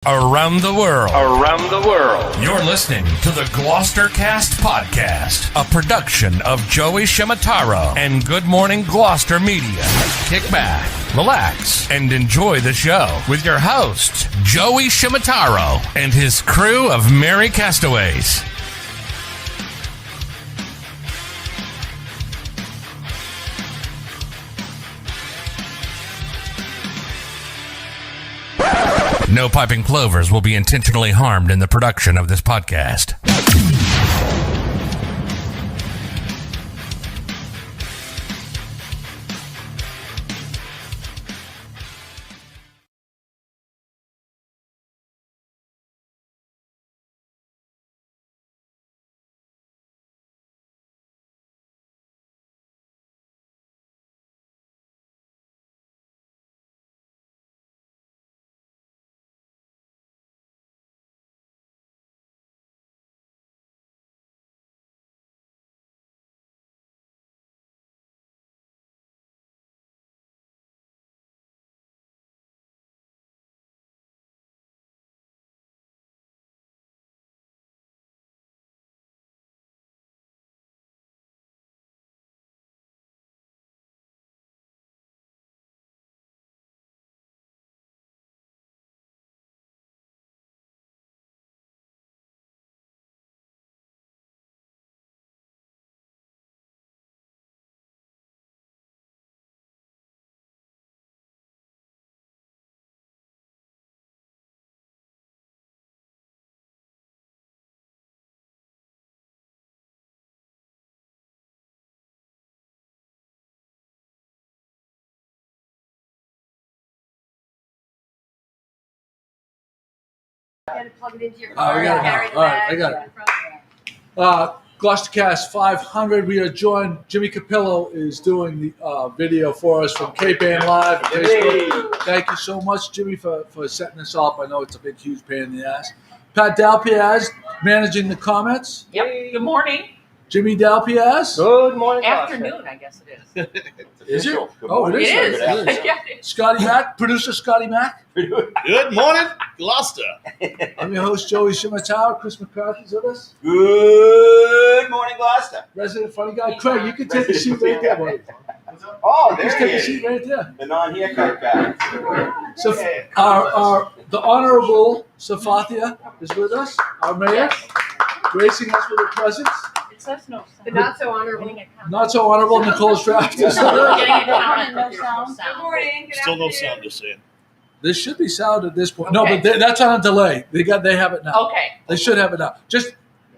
Around the world. Around the world. You're listening to the GloucesterCast podcast, a production of Joey Shimataro and Good Morning Gloucester Media. Kick back, relax, and enjoy the show with your host, Joey Shimataro, and his crew of merry castaways. No piping plovers will be intentionally harmed in the production of this podcast. Plug it into your car. We got it now. All right, I got it. GloucesterCast 500. We are joined. Jimmy Capillo is doing the video for us from Cape Ann Live on Facebook. Thank you so much, Jimmy, for setting this up. I know it's a big, huge pain in the ass. Pat Dalpiaz managing the comments. Yep. Good morning. Jimmy Dalpiaz. Good morning, Afternoon, I guess it is. Is it? Good Oh, it morning. is. It is. It is. Yeah, it is. Scotty Mack, producer Scotty Mack. Good morning, Gloucester. I'm your host, Joey Shimataro. Chris McCarthy's with us. Good morning, Gloucester. Resident funny guy. Craig, you can take the seat right there, buddy. Oh, Just there take he a is. seat right there. The non-haircut guy. So the Honorable Safathia is with us, our mayor, gracing us with her presence. It says no sound. The not so honorable. Not so honorable Nicole Straft is We're with us. getting a comment, but there's no Good sound. morning. Good Still no afternoon. sound, just saying. There should be sound at this point. No, Okay. but that's on a delay. They have it now. Okay. They should have it now. Just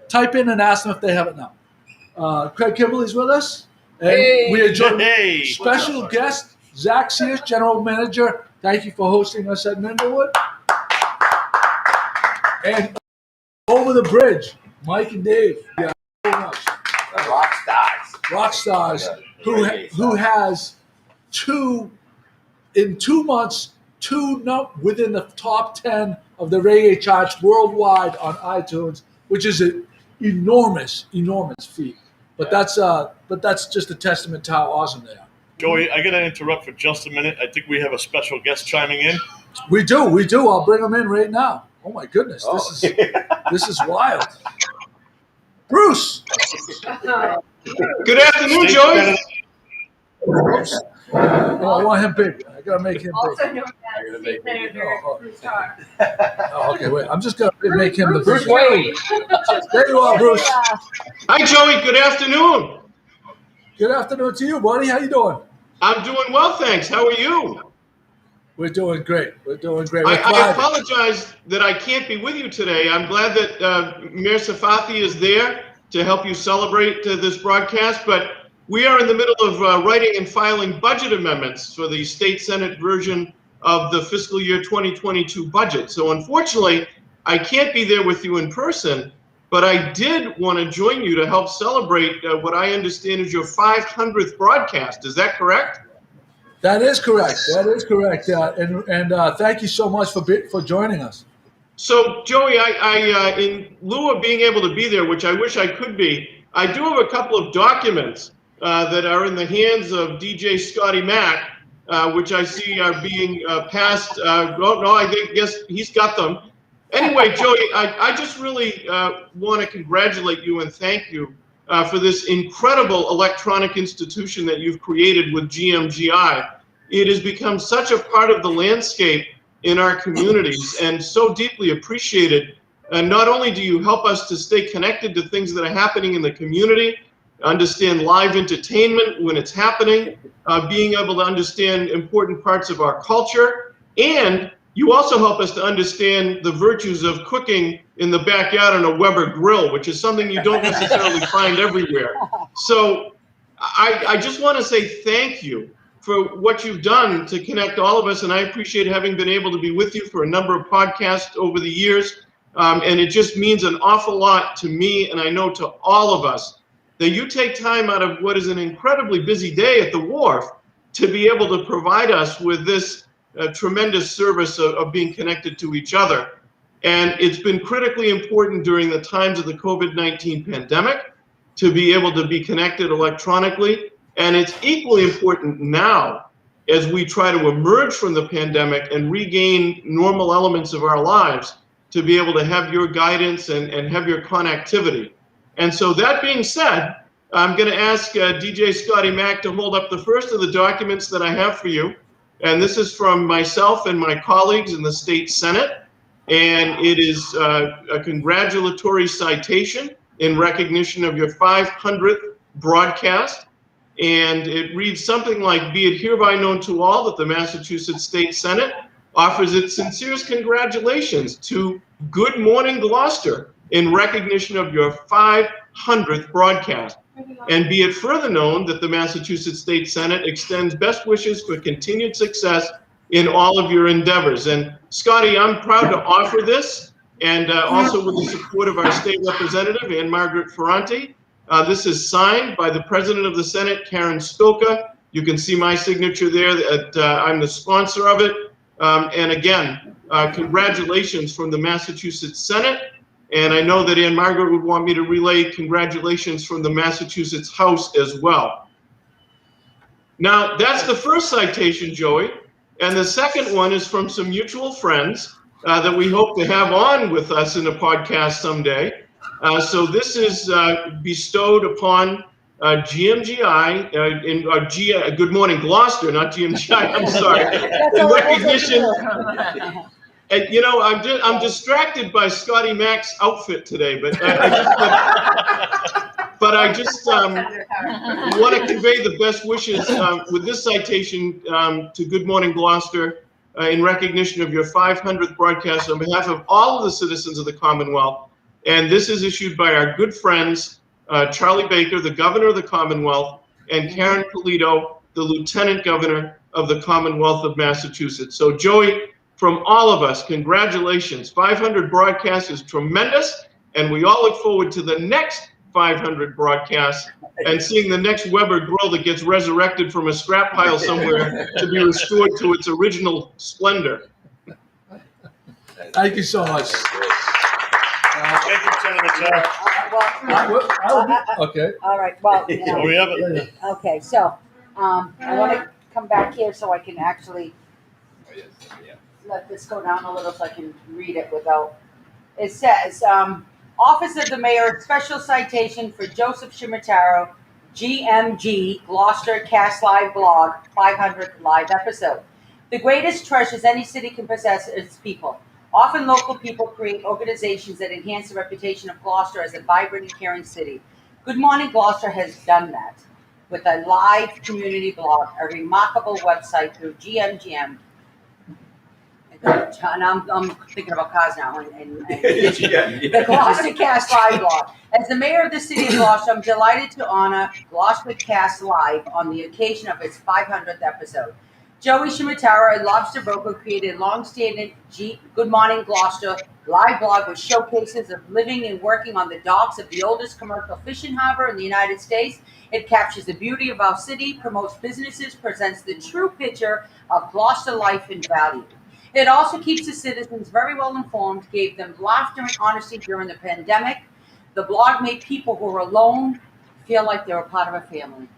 type in and ask them if they have it now. Craig Kimberly's with us. And we are joined Hey. special guest, Zach Sears, General Manager. Thank you for hosting us at Minglewood. And over the bridge, Mike and Dave. Yeah, so much. Rock stars. Rock stars who has in 2 months, within the top 10 of the reggae charts worldwide on iTunes, which is an enormous feat. But that's just a testament to how awesome they are. Joey, I gotta interrupt for just a minute. I think we have a special guest chiming in. We do. I'll bring them in right now. Oh my goodness, this is wild. Bruce. Good afternoon, Joey. Oh, I want him big. I gotta make him big. Also known as State Senator Bruce Carr. Oh, okay, wait. I'm just gonna make him the Bruce big. Wayne. There you are, Bruce. Hi, Joey. Good afternoon. Good afternoon to you, buddy. How you doing? I'm doing well, thanks. How are you? We're doing great. We're glad. I apologize that I can't be with you today. I'm glad that Mayor Safathi is there to help you celebrate this broadcast, but we are in the middle of writing and filing budget amendments for the state Senate version of the fiscal year 2022 budget. So unfortunately, I can't be there with you in person, but I did want to join you to help celebrate what I understand is your 500th broadcast. Is that correct? That is correct. And thank you so much for joining us. So, Joey, I in lieu of being able to be there, which I wish I could be, I do have a couple of documents that are in the hands of DJ Scotty Mack, which I see are being passed. I guess he's got them. Anyway, Joey, I just really want to congratulate you and thank you for this incredible electronic institution that you've created with GMGI. It has become such a part of the landscape in our communities and so deeply appreciated. And not only do you help us to stay connected to things that are happening in the community, understand live entertainment when it's happening, being able to understand important parts of our culture, and you also help us to understand the virtues of cooking in the backyard on a Weber grill, which is something you don't necessarily find everywhere. So I just want to say thank you for what you've done to connect all of us, and I appreciate having been able to be with you for a number of podcasts over the years, and it just means an awful lot to me, and I know to all of us, that you take time out of what is an incredibly busy day at the wharf to be able to provide us with this tremendous service of being connected to each other. And it's been critically important during the times of the COVID-19 pandemic to be able to be connected electronically. And it's equally important now as we try to emerge from the pandemic and regain normal elements of our lives to be able to have your guidance and have your connectivity. And so that being said, I'm going to ask DJ Scotty Mack to hold up the first of the documents that I have for you. And this is from myself and my colleagues in the state Senate. And it is a congratulatory citation in recognition of your 500th broadcast. And it reads something like, "Be it hereby known to all that the Massachusetts State Senate offers its sincerest congratulations to Good Morning Gloucester in recognition of your 500th broadcast. And be it further known that the Massachusetts State Senate extends best wishes for continued success in all of your endeavors." And Scotty, I'm proud to offer this, and also with the support of our state representative, Ann Margaret Ferranti. This is signed by the President of the Senate, Karen Spilka. You can see my signature there. I'm the sponsor of it. And again, congratulations from the Massachusetts Senate. And I know that Ann Margaret would want me to relay congratulations from the Massachusetts House as well. Now, that's the first citation, Joey. And the second one is from some mutual friends that we hope to have on with us in a podcast someday. So this is bestowed upon GMGI, Good Morning Gloucester, not GMGI, I'm sorry, in recognition. And, you know, I'm distracted by Scotty Mack's outfit today, but I just want to convey the best wishes with this citation to Good Morning Gloucester in recognition of your 500th broadcast on behalf of all of the citizens of the Commonwealth. And this is issued by our good friends, Charlie Baker, the Governor of the Commonwealth, and Karen Polito, the Lieutenant Governor of the Commonwealth of Massachusetts. So, Joey, from all of us, congratulations. 500 broadcasts is tremendous, and we all look forward to the next 500 broadcasts and seeing the next Weber grill that gets resurrected from a scrap pile somewhere to be restored to its original splendor. Thank you so much. Thank you, Senator Jack. Okay. All right, well, So we have it. okay, so, I want to come back here so I can actually let this go down a little so I can read it without, it says, Office of the Mayor, special citation for Joseph Shimataro, GMG, Gloucester Cast Live Blog, 500th live episode. The greatest treasures any city can possess is its people. Often local people create organizations that enhance the reputation of Gloucester as a vibrant and caring city. Good Morning Gloucester has done that with a live community blog, a remarkable website through GMGM. And I'm thinking about cars now. And the Gloucester Cast Live blog. As the mayor of the city of Gloucester, I'm delighted to honor Gloucester Cast Live on the occasion of its 500th episode. Joey Shimataro, a lobster broker, created a long-standing Good Morning Gloucester live blog with showcases of living and working on the docks of the oldest commercial fishing harbor in the United States. It captures the beauty of our city, promotes businesses, presents the true picture of Gloucester life and value. It also keeps the citizens very well informed, gave them laughter and honesty during the pandemic. The blog made people who were alone feel like they were part of a family.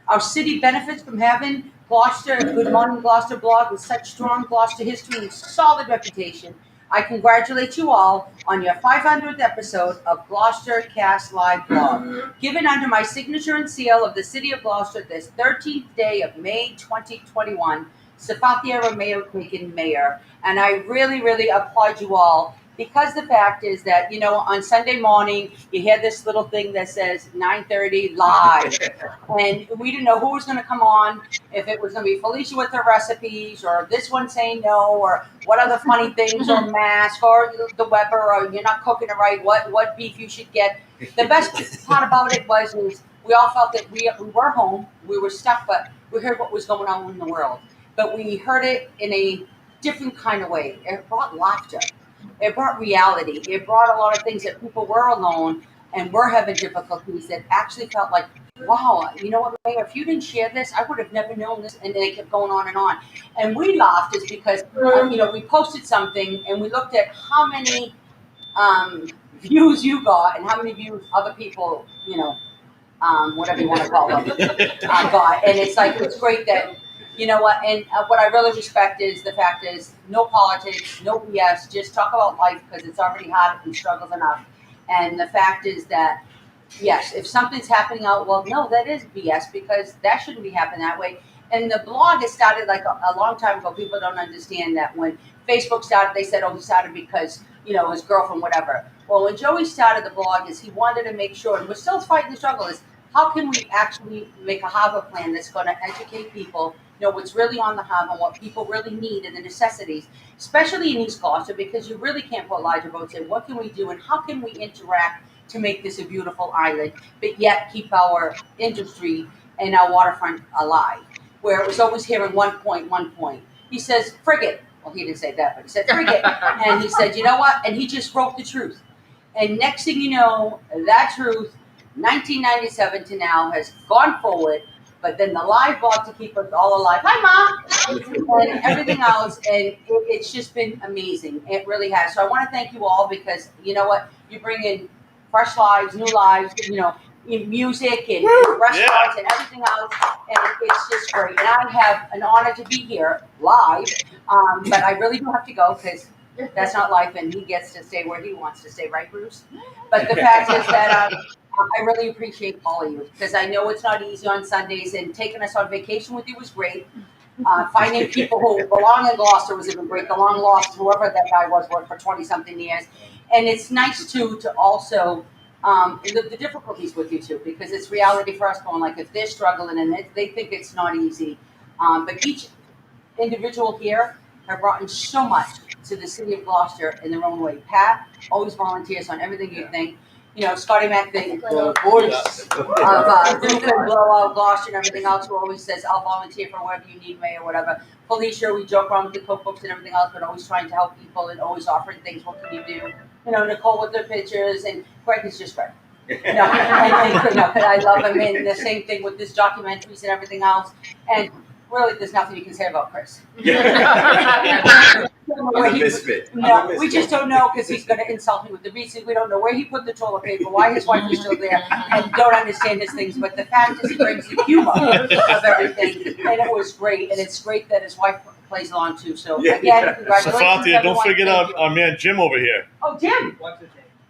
Our city benefits from having Gloucester, Good Morning Gloucester blog with such strong Gloucester history and solid reputation. I congratulate you all on your 500th episode of GloucesterCast Live Blog, given under my signature and seal of the City of Gloucester this 13th day of May 2021, Safathia Romeo Quicken Mayor. And I really, really applaud you all, because the fact is that, you know, on Sunday morning, you hear this little thing that says 9:30 live. And we didn't know who was going to come on, if it was going to be Felicia with her recipes, or this one saying no, or what other funny things, or mask, or the Weber, or you're not cooking it right, what beef you should get. The best part about it was we all felt that we were home, we were stuck, but we heard what was going on in the world. But we heard it in a different kind of way. It brought laughter. It brought reality. It brought a lot of things that people were alone and were having difficulties that actually felt like, wow, you know what, Mayor, if you didn't share this, I would have never known this. And they kept going on and on. And we laughed is because, you know, we posted something and we looked at how many views you got and how many views other people, you know, whatever you want to call them, got. And it's like, it's great that, you know what, and what I really respect is the fact is no politics, no BS, just talk about life because it's already hard and struggles enough. And the fact is that, yes, if something's happening out, well, no, that is BS because that shouldn't be happening that way. And the blog has started like a long time ago. People don't understand that when Facebook started, they said, oh, he started because, you know, his girlfriend, whatever. Well, when Joey started the blog is he wanted to make sure, and we're still fighting the struggle, is how can we actually make a harbor plan that's going to educate people, know what's really on the harbor, what people really need and the necessities, especially in East Gloucester, because you really can't put larger boats in. What can we do and how can we interact to make this a beautiful island, but yet keep our industry and our waterfront alive, where it was always hearing one point. He says, frigate. Well, he didn't say that, but he said frigate. And he said, you know what? And he just wrote the truth. And next thing you know, that truth, 1997 to now, has gone forward. But then the live blog to keep us all alive. Hi, Mom! And everything else. And it's just been amazing. It really has. So I want to thank you all because, you know what? You bring in fresh lives, new lives, you know, in music and restaurants and everything else. And it's just great. And I have an honor to be here live. But I really do have to go because that's not life. And he gets to stay where he wants to stay. Right, Bruce? But the fact is that... I really appreciate all of you because I know it's not easy on Sundays, and taking us on vacation with you was great. Finding people who belong in Gloucester was even great. The long lost, whoever that guy was, worked for 20-something years. And it's nice, too, to also, the difficulties with you, too, because it's reality for us going, like, if they're struggling and they think it's not easy. But each individual here have brought in so much to the city of Gloucester in their own way. Pat always volunteers on everything you think. You know, Scotty Mac, the voice of Duke and Blowout, Gloucester, and everything else, who always says, I'll volunteer for whatever you need, May, or whatever. Felicia, we joke around with the cookbooks and everything else, but always trying to help people and always offering things. What can you do? You know, Nicole with the pictures, and Greg is just Greg. You know, I love him, and the same thing with this documentaries and everything else. And really, there's nothing you can say about Chris. I'm a misfit. No, we just don't know because he's going to insult me with the reason. We don't know where he put the toilet paper, why his wife is still there, and don't understand his things. But the fact is, he brings the humor of everything, and it was great. And it's great that his wife plays along too. So again, congratulations. Safathia, don't forget our man Jim over here. Oh, Jim.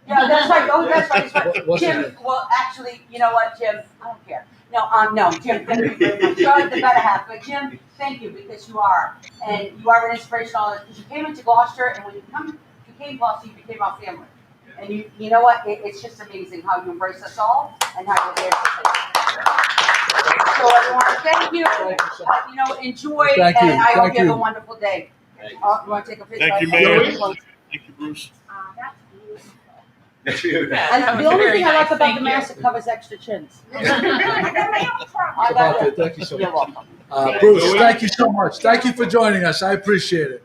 Yeah, that's right. Oh, that's right. That's right. Jim. Well, actually, you know what, Jim? I don't care. No, Jim, thank you very much. You're the better half, but Jim, thank you because you are. And you are an inspiration on it because you came into Gloucester, and when you became Gloucester, you became our family. And you know what? It's just amazing how you embrace us all and how you're there to us. So everyone, thank you. You know, enjoy, and I hope you have a wonderful day. You want to take a picture? Thank you, Mayor. Thank you, Bruce. And the only thing I like about the mask, it covers extra chins. Thank you so much. Bruce, thank you so much. Thank you for joining us. I appreciate it.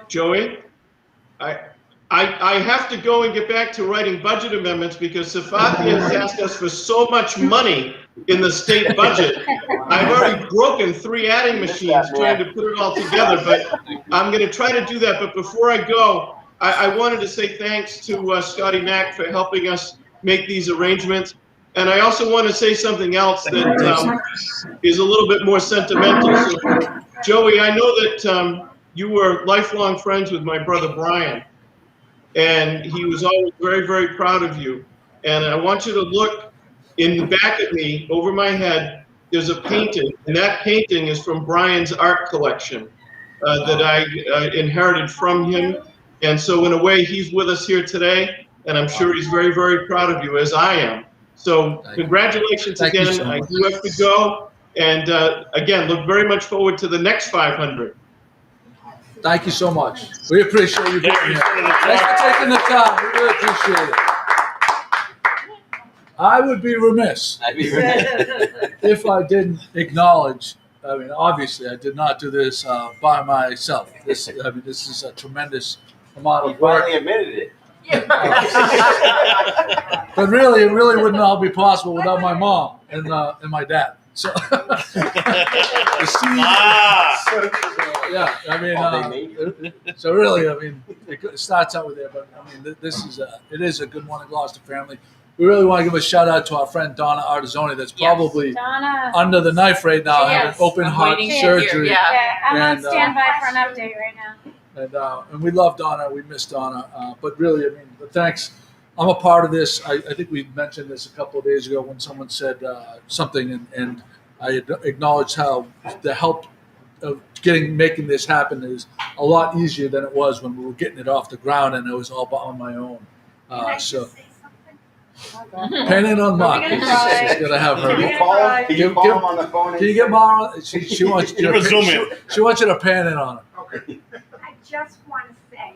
Joey, I have to go and get back to writing budget amendments because Safathia has asked us for so much money in the state budget. I've already broken 3 adding machines trying to put it all together, but I'm going to try to do that. But before I go, I wanted to say thanks to Scotty Mack for helping us make these arrangements. And I also want to say something else that is a little bit more sentimental. So, Joey, I know that you were lifelong friends with my brother Brian. and he was always very, very proud of you. And I want you to look in the back of me, over my head, there's a painting, and that painting is from Brian's art collection that I inherited from him. And so in a way, he's with us here today, and I'm sure he's very, very proud of you, as I am. So congratulations Thank you again. so I much. do have to go. And again, look very much forward to the next 500. Thank you so much. We appreciate you being Thank you here. for the Thanks for time. taking the time. We really appreciate it. I would be remiss if I didn't acknowledge. I mean, obviously, I did not do this by myself. This is a tremendous amount He of work. finally admitted it. But really, it really wouldn't all be possible without my mom and my dad. So, yeah, I mean, Oh, they made so really, I mean, it starts out with there, but I mean, it is a Good Morning Gloucester family. We really want to give a shout out to our friend Donna Artisoni, that's probably Donna. under the knife right now, having Yes. open heart waiting surgery. Yeah, I'm on And, standby for an update right now. And we love Donna. We miss Donna. But really, I mean, thanks. I'm a part of this. I think we mentioned this a couple of days ago when someone said something, and I acknowledged how the help of making this happen is a lot easier than it was when we were getting it off the ground and it was all on my own. So, painting on Mark. We're gonna She's try. gonna have Can you her. call him? Can you Give- call give- him on the phone? Can you get Mara? She wants you Give to a zoom in. she wants you to pan in on her. Okay. I just want to say,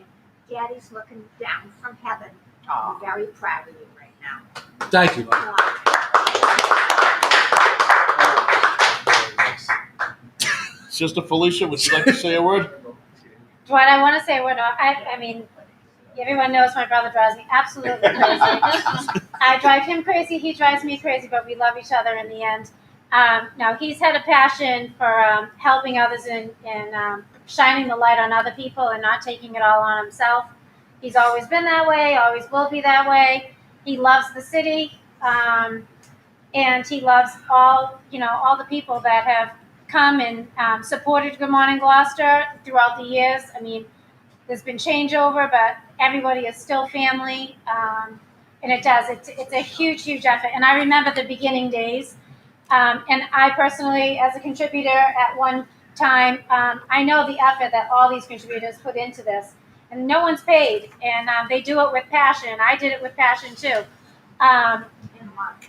Daddy's looking down from heaven. I'm very proud of you right now. Thank you. Sister Felicia, would you like to say a word? What I want to say, I mean, everyone knows my brother drives me absolutely crazy. I drive him crazy, he drives me crazy, but we love each other in the end. Now, he's had a passion for helping others and shining the light on other people and not taking it all on himself. He's always been that way, always will be that way. He loves the city, and he loves all the people that have come and supported Good Morning Gloucester throughout the years. I mean, there's been changeover, but everybody is still family, and it does. It's a huge, huge effort. And I remember the beginning days, and I personally, as a contributor at one time, I know the effort that all these contributors put into this, and no one's paid, and they do it with passion. I did it with passion too.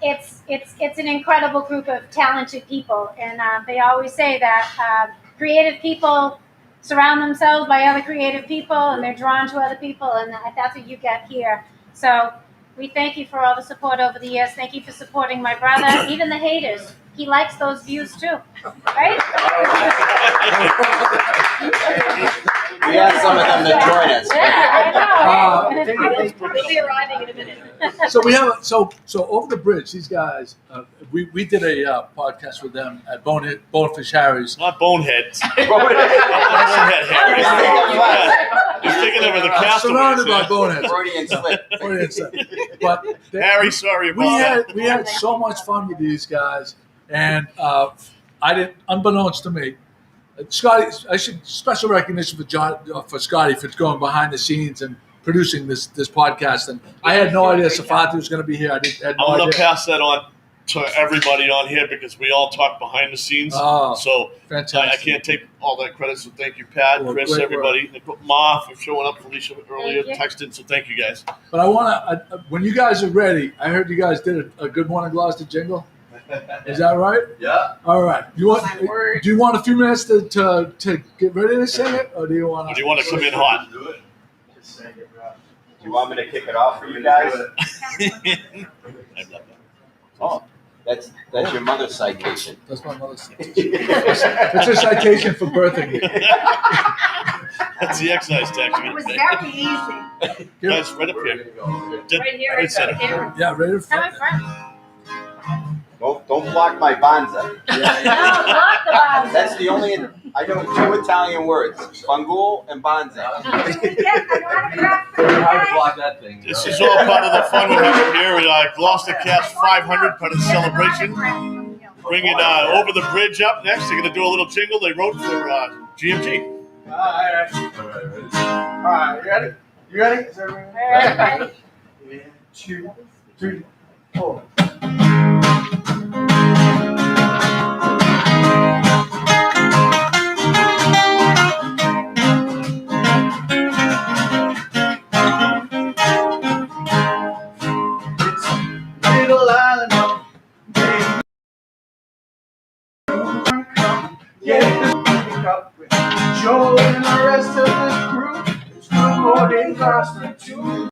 It's an incredible group of talented people, and they always say that creative people surround themselves by other creative people, and they're drawn to other people, and that's what you get here. So we thank you for all the support over the years. Thank you for supporting my brother, even the haters. He likes those views too, right? We asked some of them to join us. Yeah, I know. We'll be arriving in a minute. So we have so over the bridge. These guys, we did a podcast with them at Bonefish Harry's. Not Bonehead. Bonehead. He's taking over the I'm cast. surrounded by boneheads. Freudian slip. Freudian slip. But Harry, sorry about that. we had so much fun with these guys, and I didn't, unbeknownst to me, Scotty. I should special recognition for Scotty for going behind the scenes and producing this podcast. And I had no idea Safati was going to be here. Had no I'm going idea. to pass that on to everybody on here because we all talk behind the scenes. Oh, So fantastic. I can't take all that credit. So thank you, Pat, Well, Chris, great everybody. Ma for showing up. Felicia earlier Thank you. texted. So thank you guys. But I want to, when you guys are ready, I heard you guys did a Good Morning Gloucester jingle. Is that right? Yeah. All right. Do word. you want a few minutes to get ready to sing it, or do you want Or do you want to come in hot? Do you want me to kick it off for you guys? I love that. Oh, that's your mother's citation. That's my mother's citation. It's a citation for birthing me. That's the excise tax. It was very easy. Guys, right up here. Right here, Right center. Yeah, ready to Come in front. Don't block my banza. No, block the bottom. That's the only, I know 2 Italian words, fangul and banza. That thing. This is all part of the fun we're having here at GloucesterCast 500, part of the celebration. Bringing Over the Bridge up next. They're going to do a little jingle they wrote for GMG. All right, you ready? You ready? Is everybody Ready? Yeah, 2, 3, 4. It's little island of baby. Get the pick up with Joe and the rest of the crew. It's good morning, Gloucester too.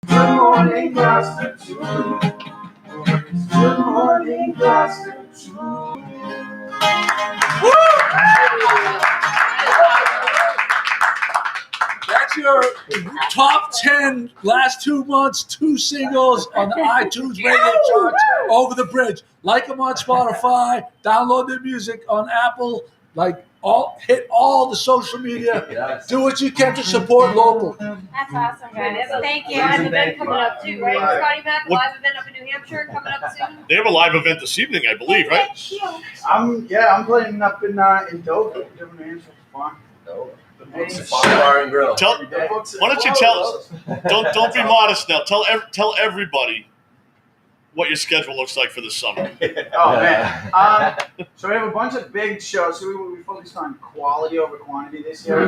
Good morning, Gloucester too. It's good morning, Gloucester too. That's your top 10 last 2 months, 2 singles on the iTunes radio charts over the bridge. Like them on Spotify, download their music on Apple, hit all the social media. Yes. Do what you can to support local. That's awesome, guys. Thank you. Live event coming up too, right? Scotty Mac, live event up in New Hampshire coming up soon. They have a live event this evening, I believe, right? I'm playing up in Dover, New Hampshire. Fun. Bar and grill. Why don't you tell? Don't be modest now. Tell everybody what your schedule looks like for the summer. Oh man. So we have a bunch of big shows. So we focused on quality over quantity this year.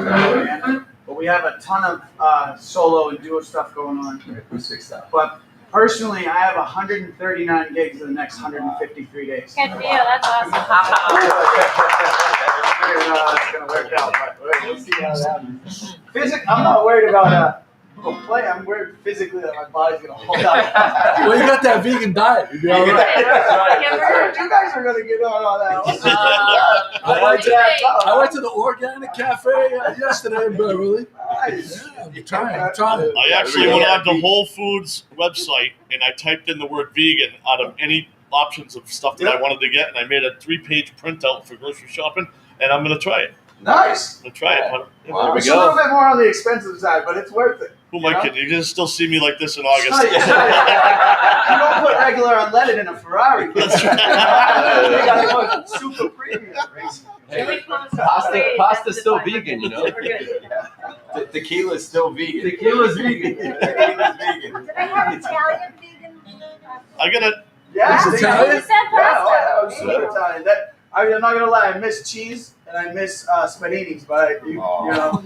But we have a ton of solo and duo stuff going on. Acoustic stuff. But personally, I have 139 gigs in the next 153 days. Good for you. That's awesome. It's gonna work out, but we'll see how that happens. I'm not worried about play. I'm worried physically that my body's gonna hold out. Well, you got that vegan diet. You'll be all right. You guys are gonna get on all that. I went to the Organic Cafe yesterday in Beverly. Nice. Yeah, I'm trying. I actually went on to Whole Foods website and I typed in the word vegan out of any options of stuff that I wanted to get, and I made a 3-page printout for grocery shopping, and I'm gonna try it. Nice. I'm gonna try it. Well, There we go. It's a little bit more on the expensive side, but it's worth it. Who am I kidding? You're gonna still see me like this in August. You don't put regular unleaded in a Ferrari. That's right. You gotta put super premium. Pasta's still vegan, you know. Tequila's still vegan. Tequila's vegan. Tequila's vegan. Did I have Italian vegan? I gotta. Yeah, It's Italian? You said pasta. I'm super Italian. I'm not gonna lie, I miss cheese and I miss spaninis, but you know,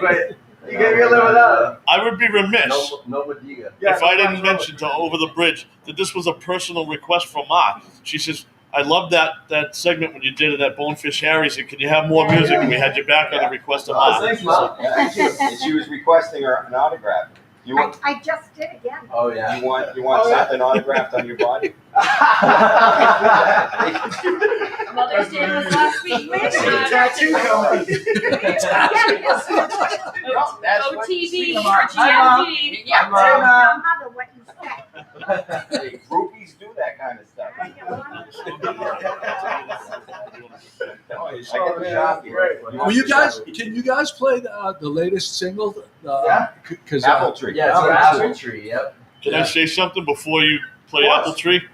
but you get me a little without I would be remiss No bodega. if I didn't mention to Over the Bridge that this was a personal request from Ma. She says, I love that segment when you did it at Bonefish Harry's, and can you have more music? And we had you back on the request of Ma. Thanks, Mom. And she was requesting an autograph. I just did again. Oh, yeah. You want something autographed on your body? Mother's Day was last week. Tattoo company. OTV or GMG. Yeah, tell your mother what you said. Hey, groupies do that kind of stuff. Well, can you guys play the latest single? Yeah. Apple Tree. Yeah, it's an apple tree, yep. Can I say something before you play Apple Tree?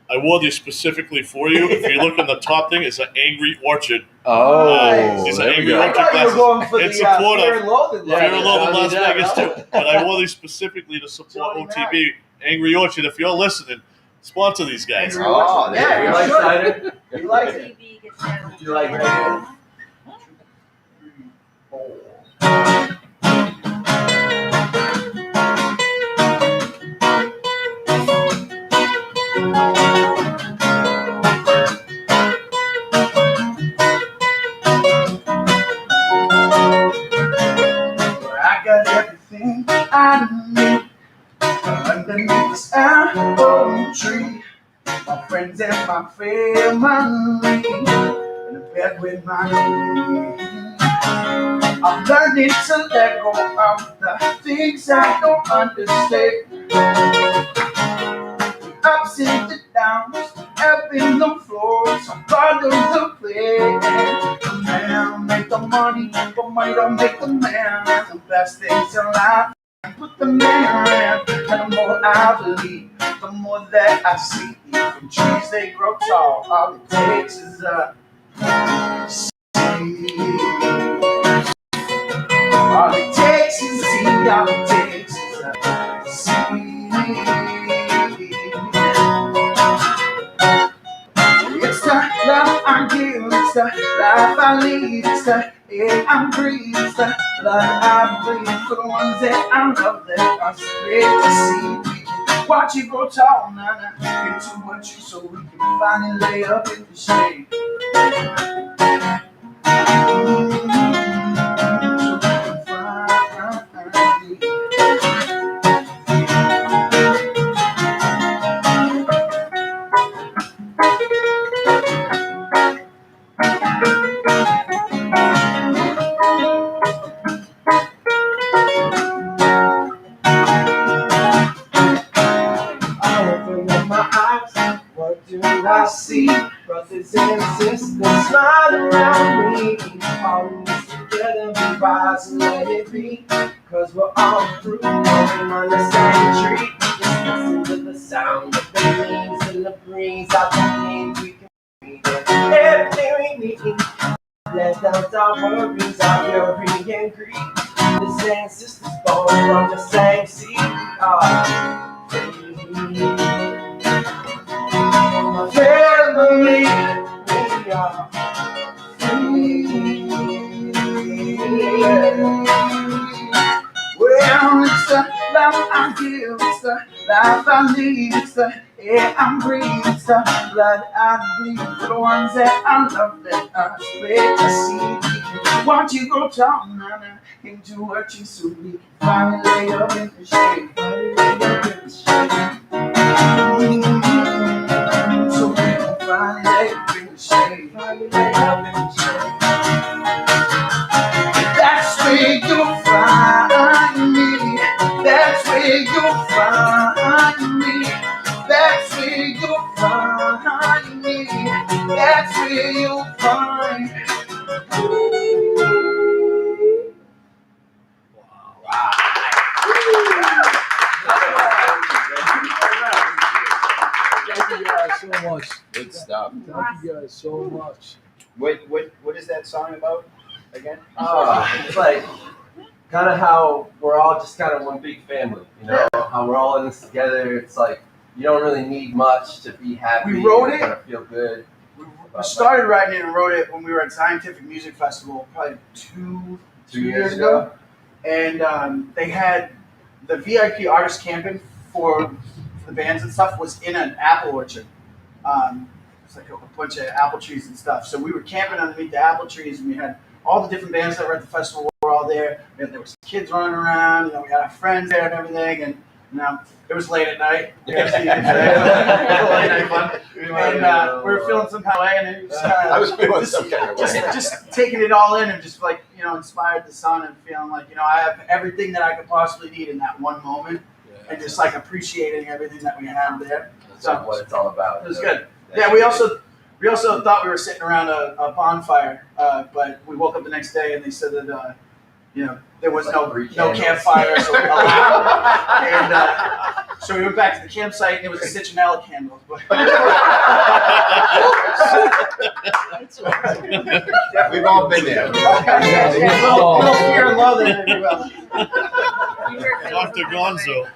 I wore these specifically for you. If you look in the top thing, it's an Angry Orchard. Oh, It's an there we Angry go. Orchard glasses. In support of Fear and Loathing. Fear and Loathing Las Yeah. Vegas too. But I wore these specifically to support Johnny OTB. Angry Orchard, if you're listening, sponsor these guys. Oh, Yeah, you like cider? You like it? OTV gets down. You like reggae? I got everything I need underneath this apple tree. My friends and my family in a bed with my queen. I'm learning to let go of the things I don't understand. The ups and the downs, ebbing the floors, I'm part of the plan. The man make the money, but money don't make the man. The best things in life put the man around. And the more I believe, the more that I see. From trees they grow tall, all it takes is a seed. All it takes is a seed. all it takes is a seed. It's the love I give, it's the life I lead, it's the air I breathe, it's the blood I bleed for the ones that I love that are straight to see. We can watch you grow tall, now, into what you so we can finally lay up in the shade. I open up my eyes, what do I see? Brothers and sisters smile around me. All in this together, we rise and let it be. Cause we're all through, growing on the same tree. Just listen to the sound of the leaves and the breeze. I believe we can breathe everything we need. Let out our worries, our fury and greed. Brothers and sisters born from the same seed. My family, we are free. Well, it's the love I give, it's the life I lead, it's the air I breathe, it's the blood I bleed for the ones that I love that are spread to see. Watch you grow tall, now, into what you so we can finally lay up in the shade, finally lay up in the shade. So we can finally lay up in the shade, finally lay up in the shade. That's where you'll find me. That's where you'll find me. That's where you'll find me. That's where you'll find me. Thank you guys so much. Good stuff. Thank you guys so much. What is that song about again? It's like kind of how we're all just kind of one big family, you know? How we're all in this together. It's like you don't really need much to be happy. We wrote it. Kind of feel good. We started writing it and wrote it when we were at Scientific Music Festival, probably two years ago. And they had the VIP artist camping for the bands and stuff was in an apple orchard. It's like a bunch of apple trees and stuff. So we were camping underneath the apple trees, and we had all the different bands that were at the festival were all there. There was kids running around. You know, we had our friends there and everything. And it was late at night. We had late night fun. And we were feeling some kind of way, and it was I was feeling some kind of way. just taking it all in and just like, you know, inspired the sun and feeling like, you know, I have everything that I could possibly need in that one moment, and just like appreciating everything that we have there. That's like what it's all about. It was good. Yeah, we also thought we were sitting around a bonfire, but we woke up the next day and they said that you know, there was no campfire, so we allowed. And so we went back to the campsite and it was a citronella candle. We've all been there. Little fear and love there, everyone. Dr. Gonzo.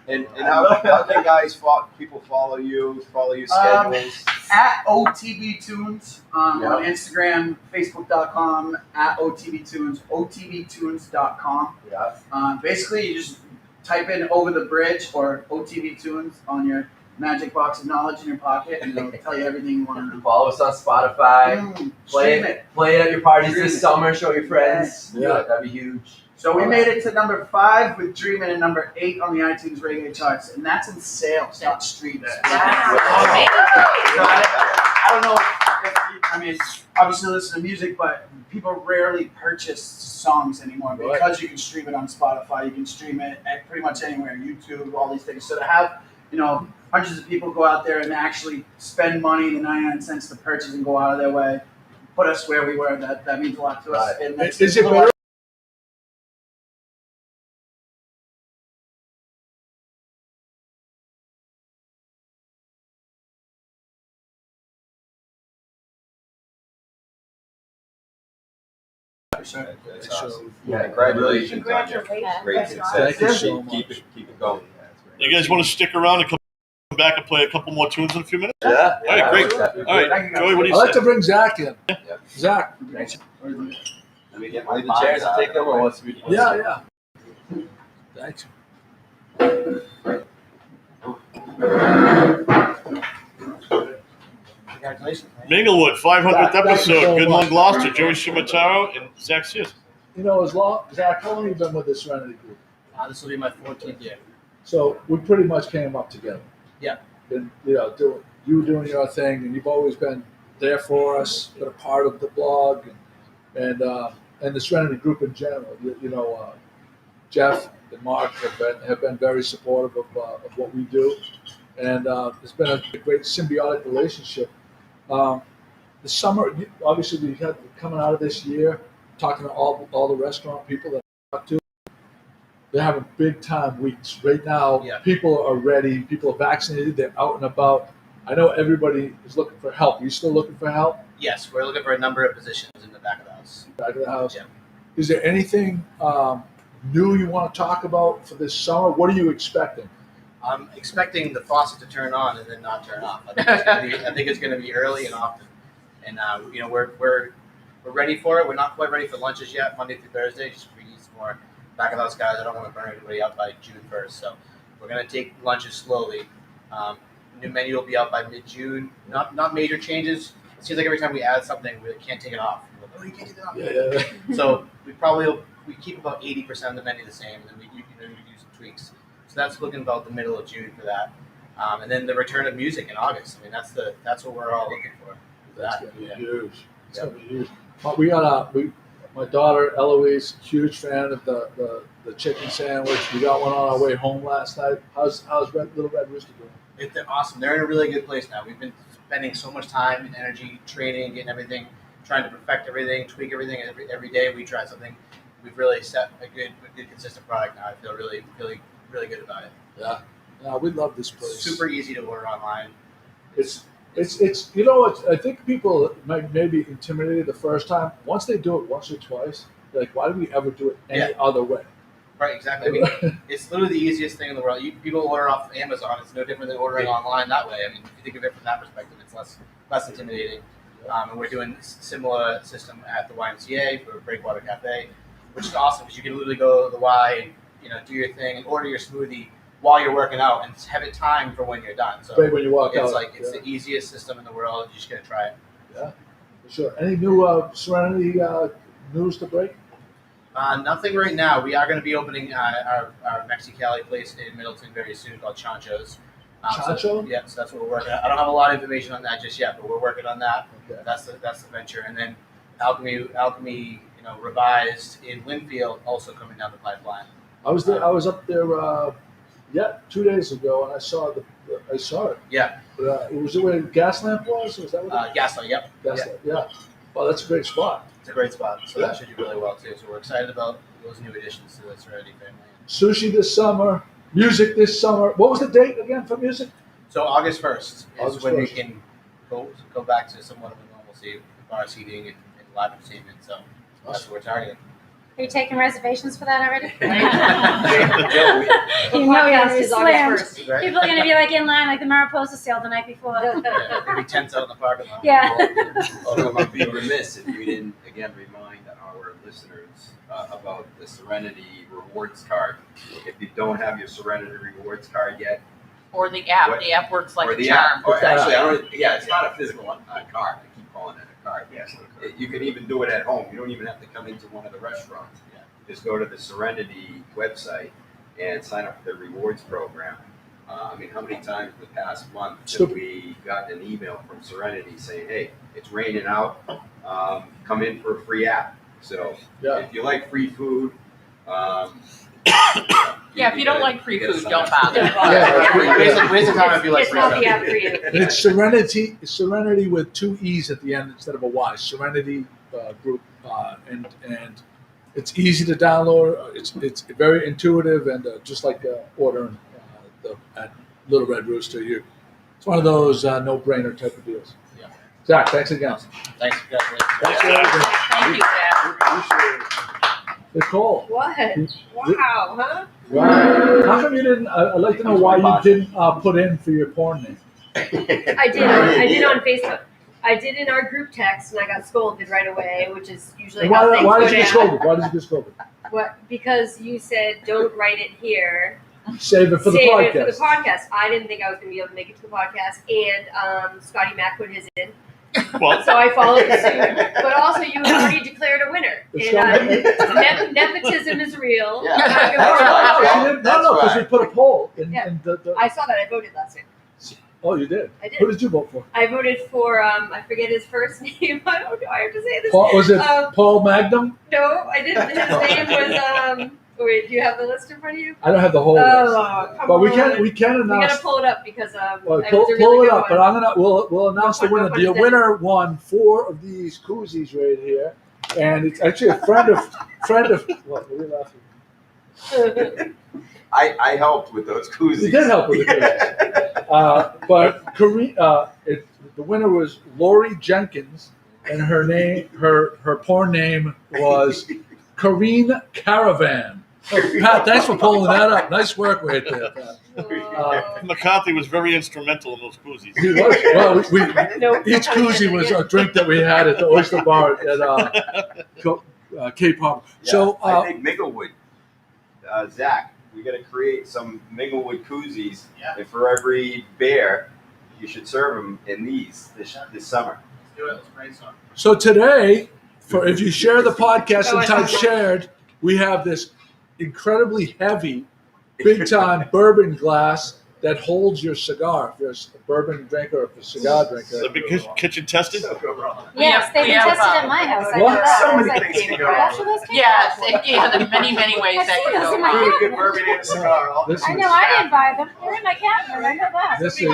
And how can guys people follow your schedules? At OTB Tunes on Instagram, Facebook.com, at OTB Tunes, OTBtunes.com. Yeah. Basically, you just type in Over the Bridge or OTB Tunes on your magic box of knowledge in your pocket, and it'll tell you everything you want to know. Follow us on Spotify. Play it at your parties this summer. Show your friends. Yeah. That'd be huge. So we made it to number 5 with Dreamin' and number 8 on the iTunes reggae charts, and that's in sales, not streams. I don't know I mean, obviously listen to music, but people rarely purchase songs anymore because you can stream it on Spotify, you can stream it at pretty much anywhere, YouTube, all these things. So to have, you know, hundreds of people go out there and actually spend money, the 99 cents to purchase and go out of their way, put us where we were, that means a lot to us. And Is it better? 100%. That's So, awesome. Yeah, congratulations on your great success. Thank you so much. Keep it going. You guys want to stick around and come back and play a couple more tunes in a few minutes? Yeah. All right, great. All right, Joey, what do you I'd like say? to bring Zach in. Yeah. Zach. Let me get the chairs to take them, or what's we? Yeah. Thanks. Congratulations. Minglewood, 500th Zach, thank you episode. so Good much. Morning Gloucester. Joey Shimataro and Zach Sears. You know, Zach, how long have you been with the Serenity Group? This will be my 14th year. So we pretty much came up together. Yeah. And, you were doing your thing, and you've always been there for us, been a part of the blog, and the Serenity Group in general. Jeff and Mark have been very supportive of what we do, and it's been a great symbiotic relationship. The summer, obviously, we had coming out of this year, talking to all the restaurant people that I talked to. They're having big time weeks right now. Yeah. People are ready. People are vaccinated. They're out and about. I know everybody is looking for help. Are you still looking for help? Yes, we're looking for a number of positions in the back of the house. Back of the house. Yeah. Is there anything new you want to talk about for this summer? What are you expecting? I'm expecting the faucet to turn on and then not turn off. I think it's going to be early and often, and we're ready for it. We're not quite ready for lunches yet, Monday through Thursday. Just we need some more back of the house guys. I don't want to burn anybody out by June 1st, so we're going to take lunches slowly. New menu will be out by mid-June. Not major changes. It seems like every time we add something, we can't take it off. We're like, oh, you can't take it off. Yeah. So we keep about 80% of the menu the same, and then we do some tweaks. So that's looking about the middle of June for that, and then the return of music in August. I mean, that's what we're all looking for. That's gonna be huge. It's gonna be huge. My daughter Eloise, huge fan of the chicken sandwich. We got one on our way home last night. How's Little Red Rooster doing? They're awesome. They're in a really good place now. We've been spending so much time and energy training, getting everything, trying to perfect everything, tweak everything. Every day we try something. We've really set a good consistent product now. I feel really, really, really good about it. Yeah. We love this place. Super easy to order online. It's I think people might maybe intimidated the first time. Once they do it once or twice, they're like, why do we ever do it any other way? Right, exactly. I mean, it's literally the easiest thing in the world. People order off Amazon. It's no different than ordering online that way. I mean, if you think of it from that perspective, it's less intimidating. And we're doing a similar system at the YMCA for Breakwater Cafe, which is awesome because you can literally go to the Y and do your thing and order your smoothie while you're working out and have it timed for when you're done. So right when you walk out. It's the easiest system in the world. You're just gonna try it. Yeah, for sure. Any new Serenity news to break? Nothing right now. We are going to be opening our Mexicali place in Middleton very soon called Chancho's. Chancho? So that's what we're working on. I don't have a lot of information on that just yet, but we're working on that. Okay. That's the venture. And then Alchemy, revised in Linfield, also coming down the pipeline. I was there. I was up there 2 days ago, and I saw it. Yeah. But, was it where Gas Lamp was? Was that what Gaslight, yep. Gas Lamp, yeah. Oh, that's a great spot. It's a great spot. So that should do really well, too. So we're excited about those new additions to the Serenity family. Sushi this summer, music this summer. What was the date again for music? So August 1st is when we 1st. can go back to somewhat of a normalcy, bar seating and live entertainment. So that's what we're targeting. Are you taking reservations for that already? The You know podcast you're is August slammed. 1st. People are going to be like in line like the Mariposa sale the night before. Yeah, there'll be tents out in the parking lot. Yeah. Although I'd be remiss if we didn't again remind our listeners about the Serenity Rewards Card. If you don't have your Serenity Rewards Card yet, Or the app. What- The app works like or a the charm. app, or actually, it's not a physical card. I keep calling it a card. Yes, you can even do it at home. You don't even have to come into one of the restaurants. Yeah. Just go to the Serenity website and sign up for the rewards program. I mean, how many times in the past month have we gotten an email from Serenity saying, "Hey, it's raining out. Come in for a free app." So if you like free food. Yeah, if you don't like free gotta food, sign don't up. bother. Waste of time if you like It's free not stuff. the app for you. And it's Serenity with 2 E's at the end instead of a Y. Serenity Group, and it's easy to download. It's very intuitive, and just like ordering at Little Red Rooster, it's one of those no-brainer type of deals. Yeah. Zach, thanks again. Thanks, congratulations. Thanks Thank you, Zach. Nicole. What? Wow, huh? Right. How come you didn't? I'd like to know why you didn't put in for your porn name. I did on Facebook. I did in our group text, and I got scolded right away, which is usually And how things why go did you get down. scolded? Why did you get scolded? What? Because you said don't write it here. Save it for the Save podcast. it for the podcast. I didn't think I was going to be able to make it to the podcast, and Scotty Mack put his in. Well, So I followed suit. But also, you already declared a winner. And nepotism is real. Yeah. No, because we put a poll. In the, I saw that. I voted last week. oh, you did? I did. Who did you vote for? I voted for, I forget his first name. I don't know. I have to say this. Paul, was it Paul Magnum? No, I didn't. His name was, wait, do you have the list in front of you? I don't have the whole list. Come But on. we can We announce. gotta pull it up because Well, it was a pull really it good up, one. but we'll announce the winner. What The is it? winner won 4 of these koozies right here, and it's actually a friend of what? What are you laughing? I helped with those koozies. You did help with the koozies, but the winner was Lori Jenkins, and her porn name was Kareen Caravan. Oh, Pat, thanks for pulling that up. Nice work right there, Pat. McCarthy was very instrumental in those koozies. He was. Well, each koozie was a drink that we had at the Oyster Bar at Cape Harbor. Yeah, So I think Minglewood, Zach, we got to create some Minglewood koozies, and for every bear, you should serve them in these this summer. Let's do it. Let's brainstorm. So today, if you share the podcast and type shared, we have this incredibly heavy, big-time bourbon glass that holds your cigar. If you're a bourbon drinker or if you're a cigar drinker. The big kitchen tested? Yes, they've been tested at my house. I What? know that. So I was many like, things can go "That's what those came Yes, from?" there are many ways I've that seen can those go in my wrong. Good cabinet. bourbon and a cigar. All This I is know, I didn't buy them. They're in my cabinet. I know that. this is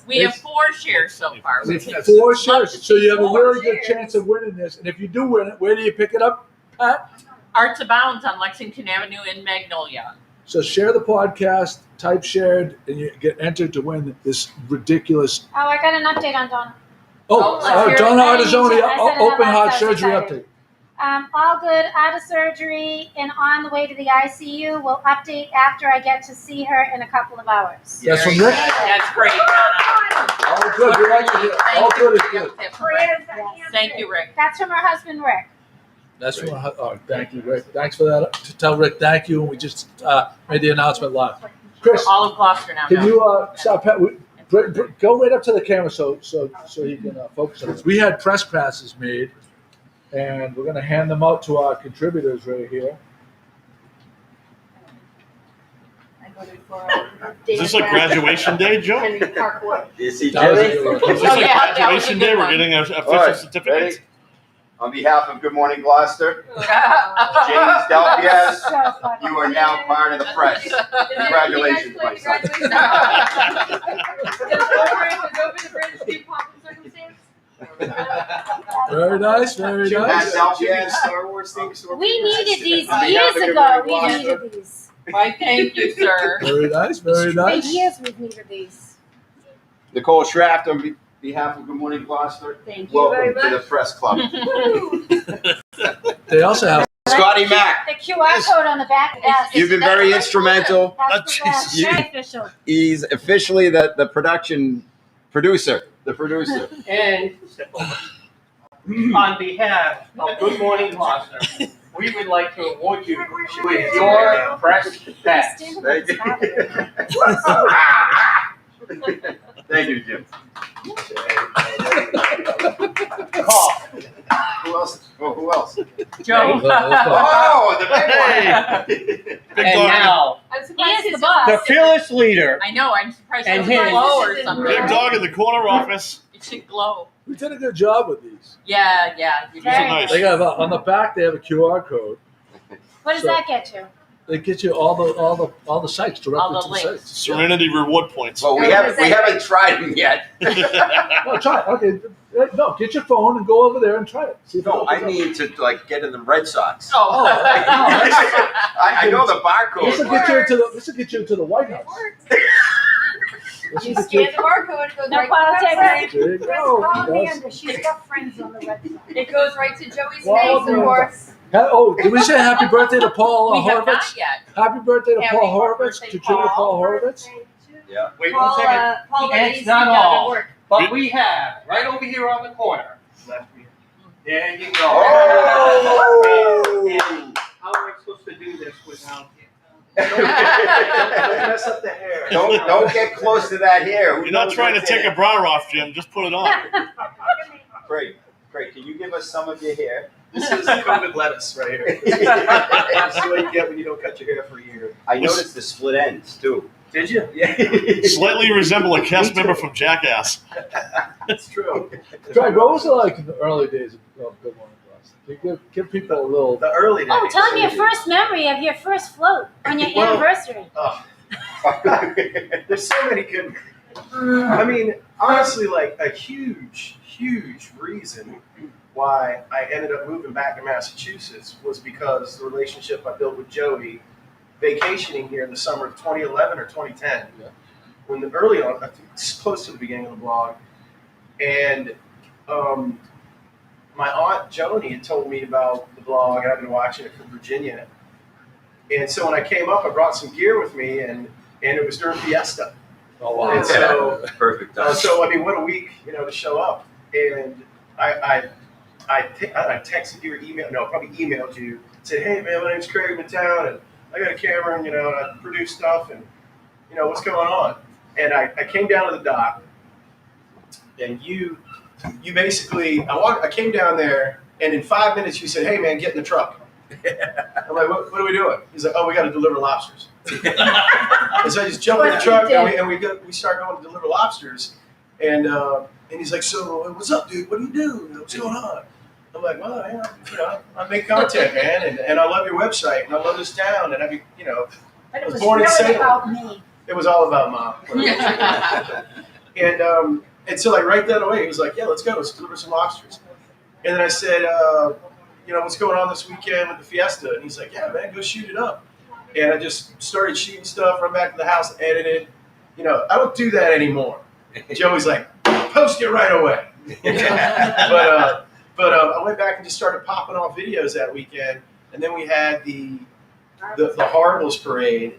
We have 4 shares so far. we have 4 shares, so you have a really good chance of winning this. And if you do win it, where do you pick it up, Pat? Arts Abounds on Lexington Avenue in Magnolia. So share the podcast, type shared, and you get entered to win this ridiculous. Oh, I got an update on Donna. let's hear it. Donna I didn't Artisoni, need to. I said it open out heart loud, so I was surgery excited. update. All good, out of surgery and on the way to the ICU. We'll update after I get to see her in a couple of hours. That's from Rick? That's great, Donna. All good, we like to hear. All good is good. Thank you, Rick. That's from her husband, Rick. That's from thank you, Rick. Thanks for that. To tell Rick thank you, and we just made the announcement live. Chris, All of Gloucester now. can you stop Pat? Go right up to the camera so he can focus on this. We had press passes made, and we're going to hand them out to our contributors right here. Is this like graduation day, Joe? Henry Parkwood. Is he That was a Jimmy? good one. Is this like graduation day? We're getting official All right, certificates? ready? On behalf of Good Morning Gloucester, James Delpias, So funny. you are now part of the press. Congratulations, my son. Very nice, very Matt nice. Delpias, Star Wars theme store. We needed these On behalf years of Good ago. Morning We Gloucester. needed these. Why, thank you, sir. Very nice, very For nice. years we've needed these. Nicole Schraft, on behalf of Good Morning Gloucester, Thank you very welcome to the much. press club. They also have Scotty Mack, The QR code on the back. Yes. you've been very instrumental. That's the best. Jesus. Very official. He's officially the producer. And on behalf of Good Morning Gloucester, we would like to award you with your press pass. Thank you. Thank you, Jim. Call. Who else? Oh, who else? Joe. Oh, the big one. Big And dog, now, I'm He surprised is the his boss. the fearless leader. I know, I'm surprised And it doesn't his- glow or something. big dog in the corner office. It should glow. we did a good job with these. Yeah. You These are did. nice. They have on the back. They have a QR code. What does So- that get you? They get you all the sites directly All the to the links. sites. Serenity reward points. Well, we haven't tried them yet. No, try it. Okay, no, get your phone and go over there and try it. See if it No, I opens up. mean to get in the Red Sox. Oh. I know the barcode. This will get you into the White House. You scan the barcode, it goes No right politics. to the website. There you go. Call That's- Amanda, she's got friends on the website. It goes right to Joey's Wow, face, of Amanda. course. Oh, did we say happy birthday to Paul We have Horvitz? not yet. Happy birthday to Happy Paul Horvitz. birthday, To Jimmy Paul Horvitz. Yeah. Wait Paul, one second. Paul, And he's it's not got it at all. work. But we have, right over here on the corner. There you go. Oh! And how am I supposed to do this without? Don't mess up the hair. Don't get close to that hair. Who You're not knows trying to what's take in a bra off, Jim. Just put it on. it. Craig, can you give us some of your hair? This is COVID lettuce right here. That's what you get when you don't cut your hair for a year. I noticed the split ends too. Did you? Yeah. Slightly resemble a cast member from Jackass. That's true. Greg, what was it like in the early days of Good Morning Gloucester? Give people a little. The early days. Oh, tell them your first memory of your first float on your Well- anniversary. There's so many good. I mean, honestly, like a huge reason why I ended up moving back to Massachusetts was because the relationship I built with Joey, vacationing here in the summer of 2011 or 2010. Yeah. When the early on, I think it's close to the beginning of the blog, and my aunt Joni had told me about the blog. I've been watching it from Virginia, and so when I came up, I brought some gear with me, and it was during Fiesta. Oh, wow. And so, Perfect time. so I mean, what a week, to show up. And I texted you or probably emailed you, said, hey man, my name's Craig, I'm in town, and I got a camera, and I produce stuff, and what's going on? And I came down to the dock, and you basically, I came down there, and in 5 minutes you said, hey man, get in the truck. I'm like, what are we doing? He's like, oh, we got to deliver lobsters. And so I just jump in the truck, and we start going to deliver lobsters, and he's like, so what's up, dude? What do you do? What's going on? I'm like, well, I make content, man, and I love your website, and I love this town, and But it I was was born in really Salem. about me. It was all about Mom. And so like right then away, he was like, yeah, let's go. Let's deliver some lobsters. And then I said, what's going on this weekend with the Fiesta? And he's like, yeah, man, go shoot it up. And I just started shooting stuff, run back to the house, edited. I don't do that anymore. Joey's like, post it right away. But I went back and just started popping off videos that weekend. And then we had the Harvels Parade,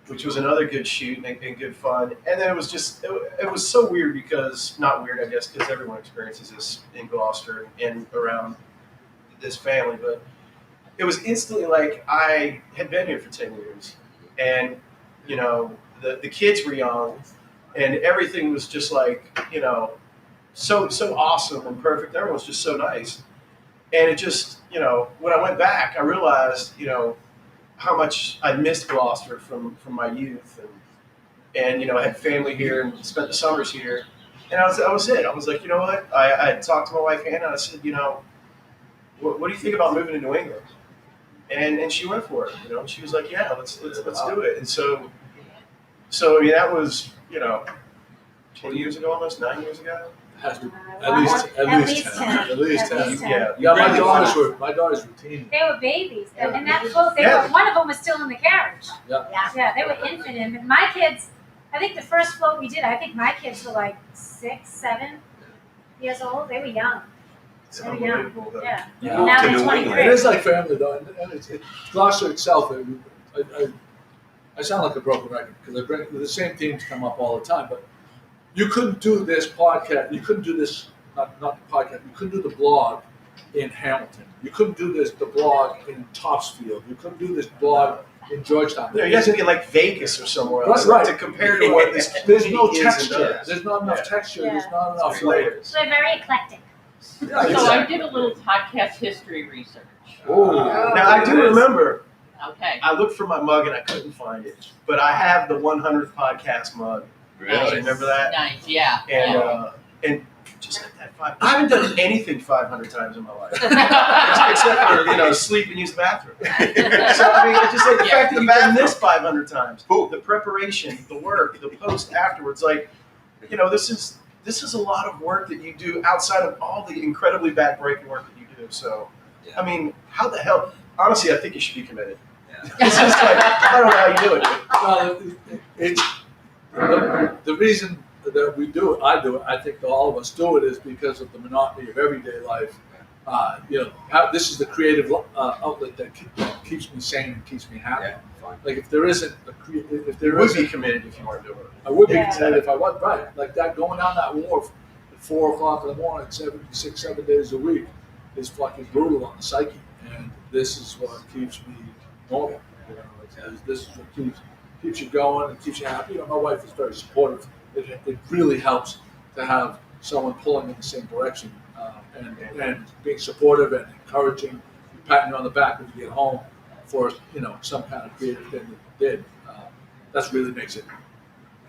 which was another good shoot and good fun. And then it was just, it was so weird because, not weird, I guess, because everyone experiences this in Gloucester and around this family, but it was instantly like I had been here for 10 years. And, the kids were young and everything was just like, so awesome and perfect. Everyone was just so nice. And it just, when I went back, I realized, how much I missed Gloucester from my youth, and I had family here and spent the summers here, and that was it. I was like, you know what? I talked to my wife Hannah, and I said, what do you think about moving to New England? And she went for it. She was like, yeah, let's do it. And so I mean, that was 20 years ago, almost 9 years ago. At least 10. Yeah, my daughters were teens. They were babies, and that float, one of them was still in the carriage. Yeah. They were infant. And my kids, I think the first float we did, I think my kids were like 6, 7 years old. They were young. It's unbelievable. Yeah. Yeah. Now they're 23. It is like family, though. And Gloucester itself, I sound like a broken record because I bring the same themes come up all the time, but you couldn't do this podcast. You couldn't do this, not the podcast. You couldn't do the blog in Hamilton. You couldn't do the blog in Topsfield. You couldn't do this blog in Georgetown. You have to be in like Vegas or somewhere else Right. to compare to what this There's community no is and texture. does. There's not enough texture. There's not enough flavors. So they're very eclectic. Yeah, So I did a little podcast history research. Now I do remember. Okay. I looked for my mug and I couldn't find it, but I have the 100th podcast mug. Really? Remember that? Nice, yeah. And just like that I haven't done anything 500 times in my life, except for sleep and use the bathroom. So I mean, it's just like the fact that you've done this 500 times, the preparation, the work, the post afterwards, like this is a lot of work that you do outside of all the incredibly backbreaking work that you do. So I mean, how the hell? Honestly, I think you should be committed. It's just like I don't know how you do it. Well, the reason that we do it, I do it, I think that all of us do it, is because of the monotony of everyday life. This is the creative outlet that keeps me sane and keeps me happy. Yeah, fine. Like if there isn't if there would isn't, be committed if you weren't doing it. I would be Yeah. committed if I was, right. Like that, going down that wharf at 4 o'clock in the morning, 7 days a week, is fucking brutal on the psyche. And this is what keeps me normal. This is what keeps you going and keeps you happy. My wife is very supportive. It really helps to have someone pulling in the same direction and being supportive and encouraging, patting you on the back when you get home for some kind of creative thing that you did. That really makes it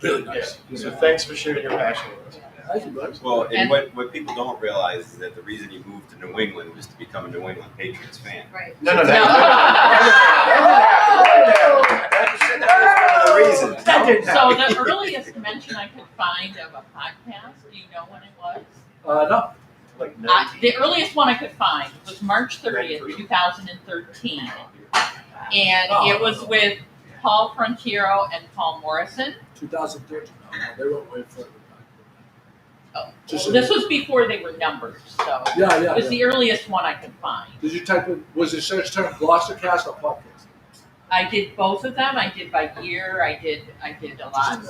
really nice. Yeah. So thanks for sharing your passion with us. Thank you, buddy. Well, and what people don't realize is that the reason you moved to New England was to become a New England Patriots fan. Right. No. That was one of the reasons. That didn't So happen. the earliest mention I could find of a podcast, do you know when it was? No. Like The earliest one I could find was March 30th, 2013. And it was with Paul Frontiero and Paul Morrison. 2013. No, they went way further back. Oh, well, this was before they were numbered, so Yeah. it was the earliest one I could find. Did you type in? Was the search term GloucesterCast or podcast? I did both of them. I did by year. I did a lot.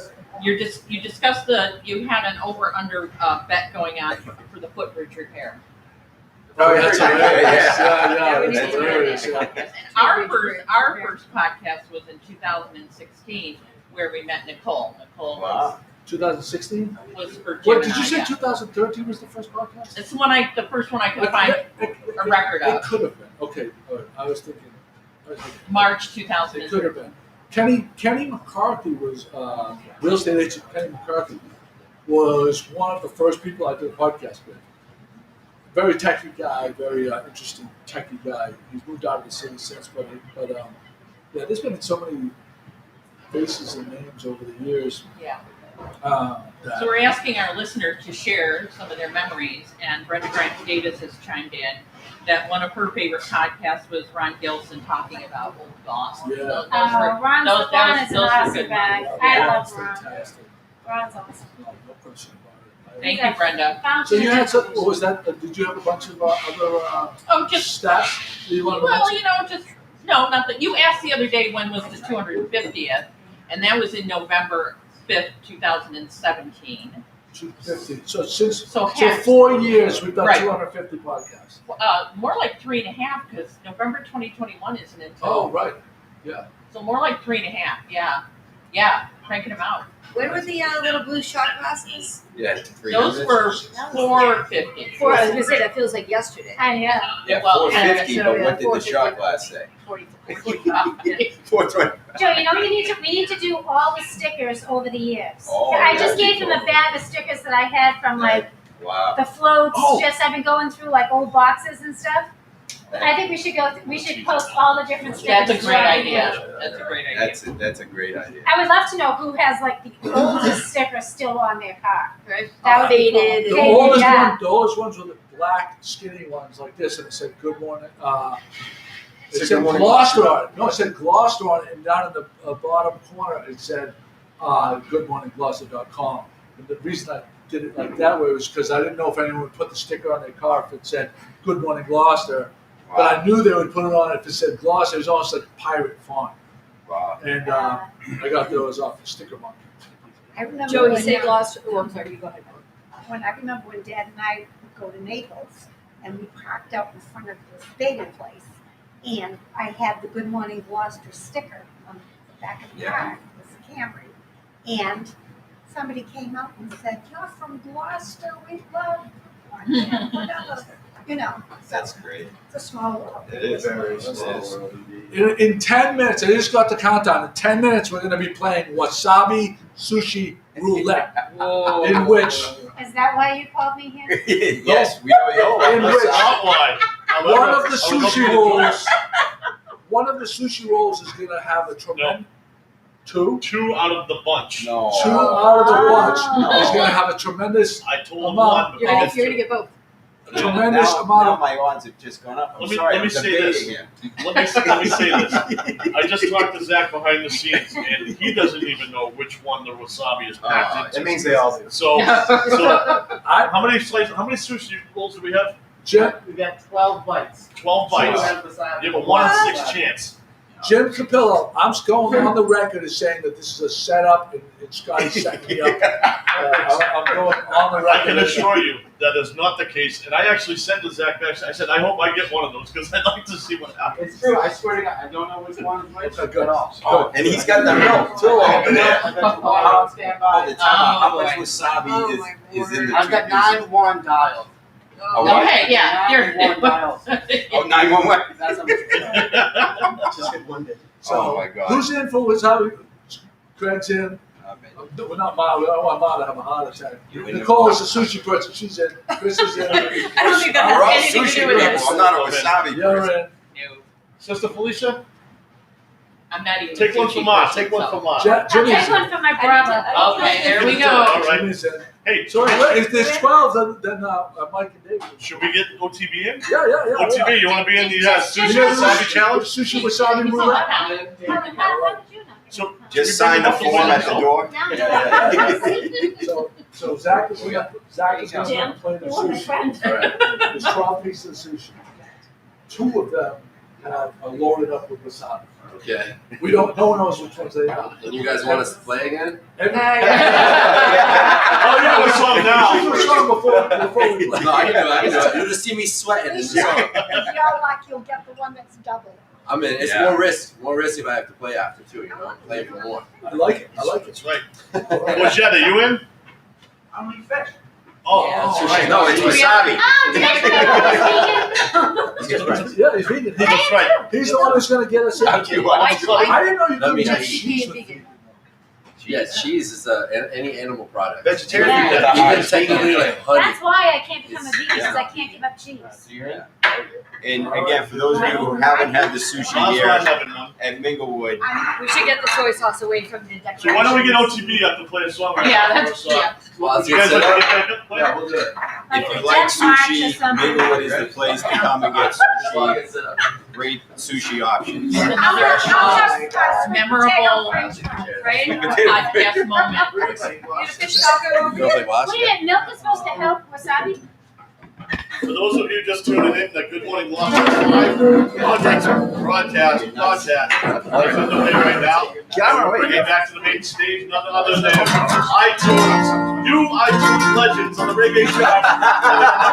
You discussed you had an over under bet going on for the footbridge repair. Oh, yeah, that's hilarious. Yeah, we need That's to do hilarious. that. Yeah. And our first podcast was in 2016, where we met Nicole. Nicole Wow. 2016. was for Jim What and did you I, say? yeah. 2013 was the first podcast. It's the first one I could find a record It of. could have been. Okay, all right. I was thinking. March It could have 2013. been. Kenny McCarthy was real estate agent. Kenny McCarthy was one of the first people I did a podcast with. Very techie guy, very interesting techie guy. He's moved out of the city since, but yeah, there's been so many faces and names over the years. Yeah. that- So we're asking our listeners to share some of their memories, and Brenda Grant Davis has chimed in that one of her favorite podcasts was Ron Gilson talking about old Boston. Yeah. Those Ron's were Ron is an those were awesome good guy. ones. I Yeah, love it's Ron. fantastic. Ron's awesome. No question about it. Thank you, Brenda. So you had some, what was that? Did you have a bunch of other Oh, just stats that you wanted to well, mention? not that you asked the other day when was the 250th, and that was in November 5th, 2017. 250. So since So 4 years we've done Right. 250 podcasts. More like 3.5 because November 2021 isn't until. Oh right, yeah. So more like 3.5. Yeah, cranking them out. When were the little blue shot glasses? Yeah, Those were 450. I was gonna say that feels like yesterday. Yeah. Yeah, Well, 450, so, but yeah, what did the 450. shot glass say? 44. 420. Joe, we need to do all the stickers over the years. Oh, I yeah, just gave him a cool. bag of stickers that I had from like Wow. the floats. Oh. I've been going through like old boxes and stuff. I think we should post all the different stickers. That's a great throughout the idea. year. That's a great idea. That's a great idea. I would love to know who has like the oldest sticker still on their car. Right? That would be Faded. cool. The Faded, oldest yeah. one, the oldest ones were the black skinny ones like this, and it said "Good morning." It Said said Good Morning Gloucester on it. No, it said Gloucester on it, and down in the bottom corner it said "GoodMorningGloucester.com." And the reason I did it like that way was because I didn't know if anyone would put the sticker on their car if it said "Good Morning Gloucester," but I knew they would put it on if it said Gloucester. It was almost like pirate font, Wow. and I got those off the sticker monkey. I remember Joey, when, say Gloucester. Oh, I'm sorry. You go ahead. when I remember when Dad and I would go to Naples and we parked out in front of this bagel place, and I had the Good Morning Gloucester sticker on the back of the car. It was a Camry, and somebody came up and said, "You're from Gloucester. We love Gloucester." Whatever. So That's great. it's a small world. It is. Very It small is. world indeed. In 10 minutes, I just got the countdown. In 10 minutes, we're going to be playing Wasabi Sushi Roulette, Whoa. in which Is that why you called me here? Yes, we know you're In from which- the South. Outline. one of the sushi rolls is going to have a tremendous two Two out of the bunch. No. out of the bunch Oh. is going to have a tremendous I told Amount. one. You're gonna get both. tremendous amount Now of. my odds have just gone up. I'm Let me- sorry, let me I'm say debating this. here. Let me say this. I just talked to Zach behind the scenes, and he doesn't even know which one the wasabi is packed into. That means they all do. So how many sushi rolls do we have? Jim, We got 12 bites. 12 bites. You have a 1 in 6 chance. Jim Capillo, I'm going on the record as saying that this is a setup and Scotty's setting me up. I'm going on the I record. can assure you that is not the case. And I actually said to Zach back, I said, I hope I get one of those because I'd like to see what happens. It's true. I swear to God, I don't know which one is which. Okay, good. Oh, and he's got the milk too over there. I got the water on standby. Oh, how much wasabi is in the I've got 9-1 dialed. Oh, what? Okay, yeah, you're. 9-1 dialed. Oh, 911. That's how much. Just hit one day. So, Oh my God. who's in for wasabi? Craig's in. Well, not Marla. I don't want Marla to have a heart attack. Nicole is a sushi person. She's in. Chris is in. I don't think that We're all has anything to sushi do with people. it. I'm not a wasabi You're person. in. No, Sister Felicia, I'm not even. take one sushi from Ma. person, Take one so- from Ma. I'll Jimmy's take in. one for my brother. Okay, there we go. All right. Jimmy's in. Hey, So if there's 12, then Mike and David. should we get OTB in? Yeah. OTB, you want to be in the sushi You know, wasabi challenge? Sushi wasabi It's all roulette. about- How did you know? So Just sign the form at the door. So Zach is going to Jim, play the you're my sushi. friend. There's 12 pieces of sushi. 2 of them are loaded up with wasabi. Okay. No one knows which ones they are. And you guys want us to play again? Oh yeah, we're song now. We're song before we play. No, I can do it. You'll just see me sweating in the song. If you're like, you'll get the one that's double. I mean, it's more risk if I have to play after too. You know, play for more. I like it. That's right. Wajetta, you in? I'm eating fish. Oh, Yeah, all Sushi. right. No, it's wasabi. Yeah, he's vegan. That's right. He's the one who's going to get us in. Thank you. I didn't know you That could means get I cheese. Yeah, cheese is any animal product. Vegetarian. Yeah. Even technically like honey. That's why I can't become a vegan because I can't give up cheese. And again, for those of you who haven't had the sushi That's here why I'm having none. at Minglewood, We should get the soy sauce away from the decorations. So why don't we get OTB up to play a song? Yeah, that's, yeah. Well, I was You gonna guys say like to that. get back up? Yeah, we'll do it. Like if the you like Denmark or sushi, something. Minglewood is the place to come and get Well, I sushi. can sit up. Great susushi options. I'll Another have memorable Right? podcast moment. Get a fish taco. You don't play watch? Wait a minute, milk is supposed to help wasabi? For those of you just tuning in, the Good Morning Gloucester live broadcast is underway right now. We're bringing back to the main stage none other than iTunes, new iTunes legends on the Reggae Show.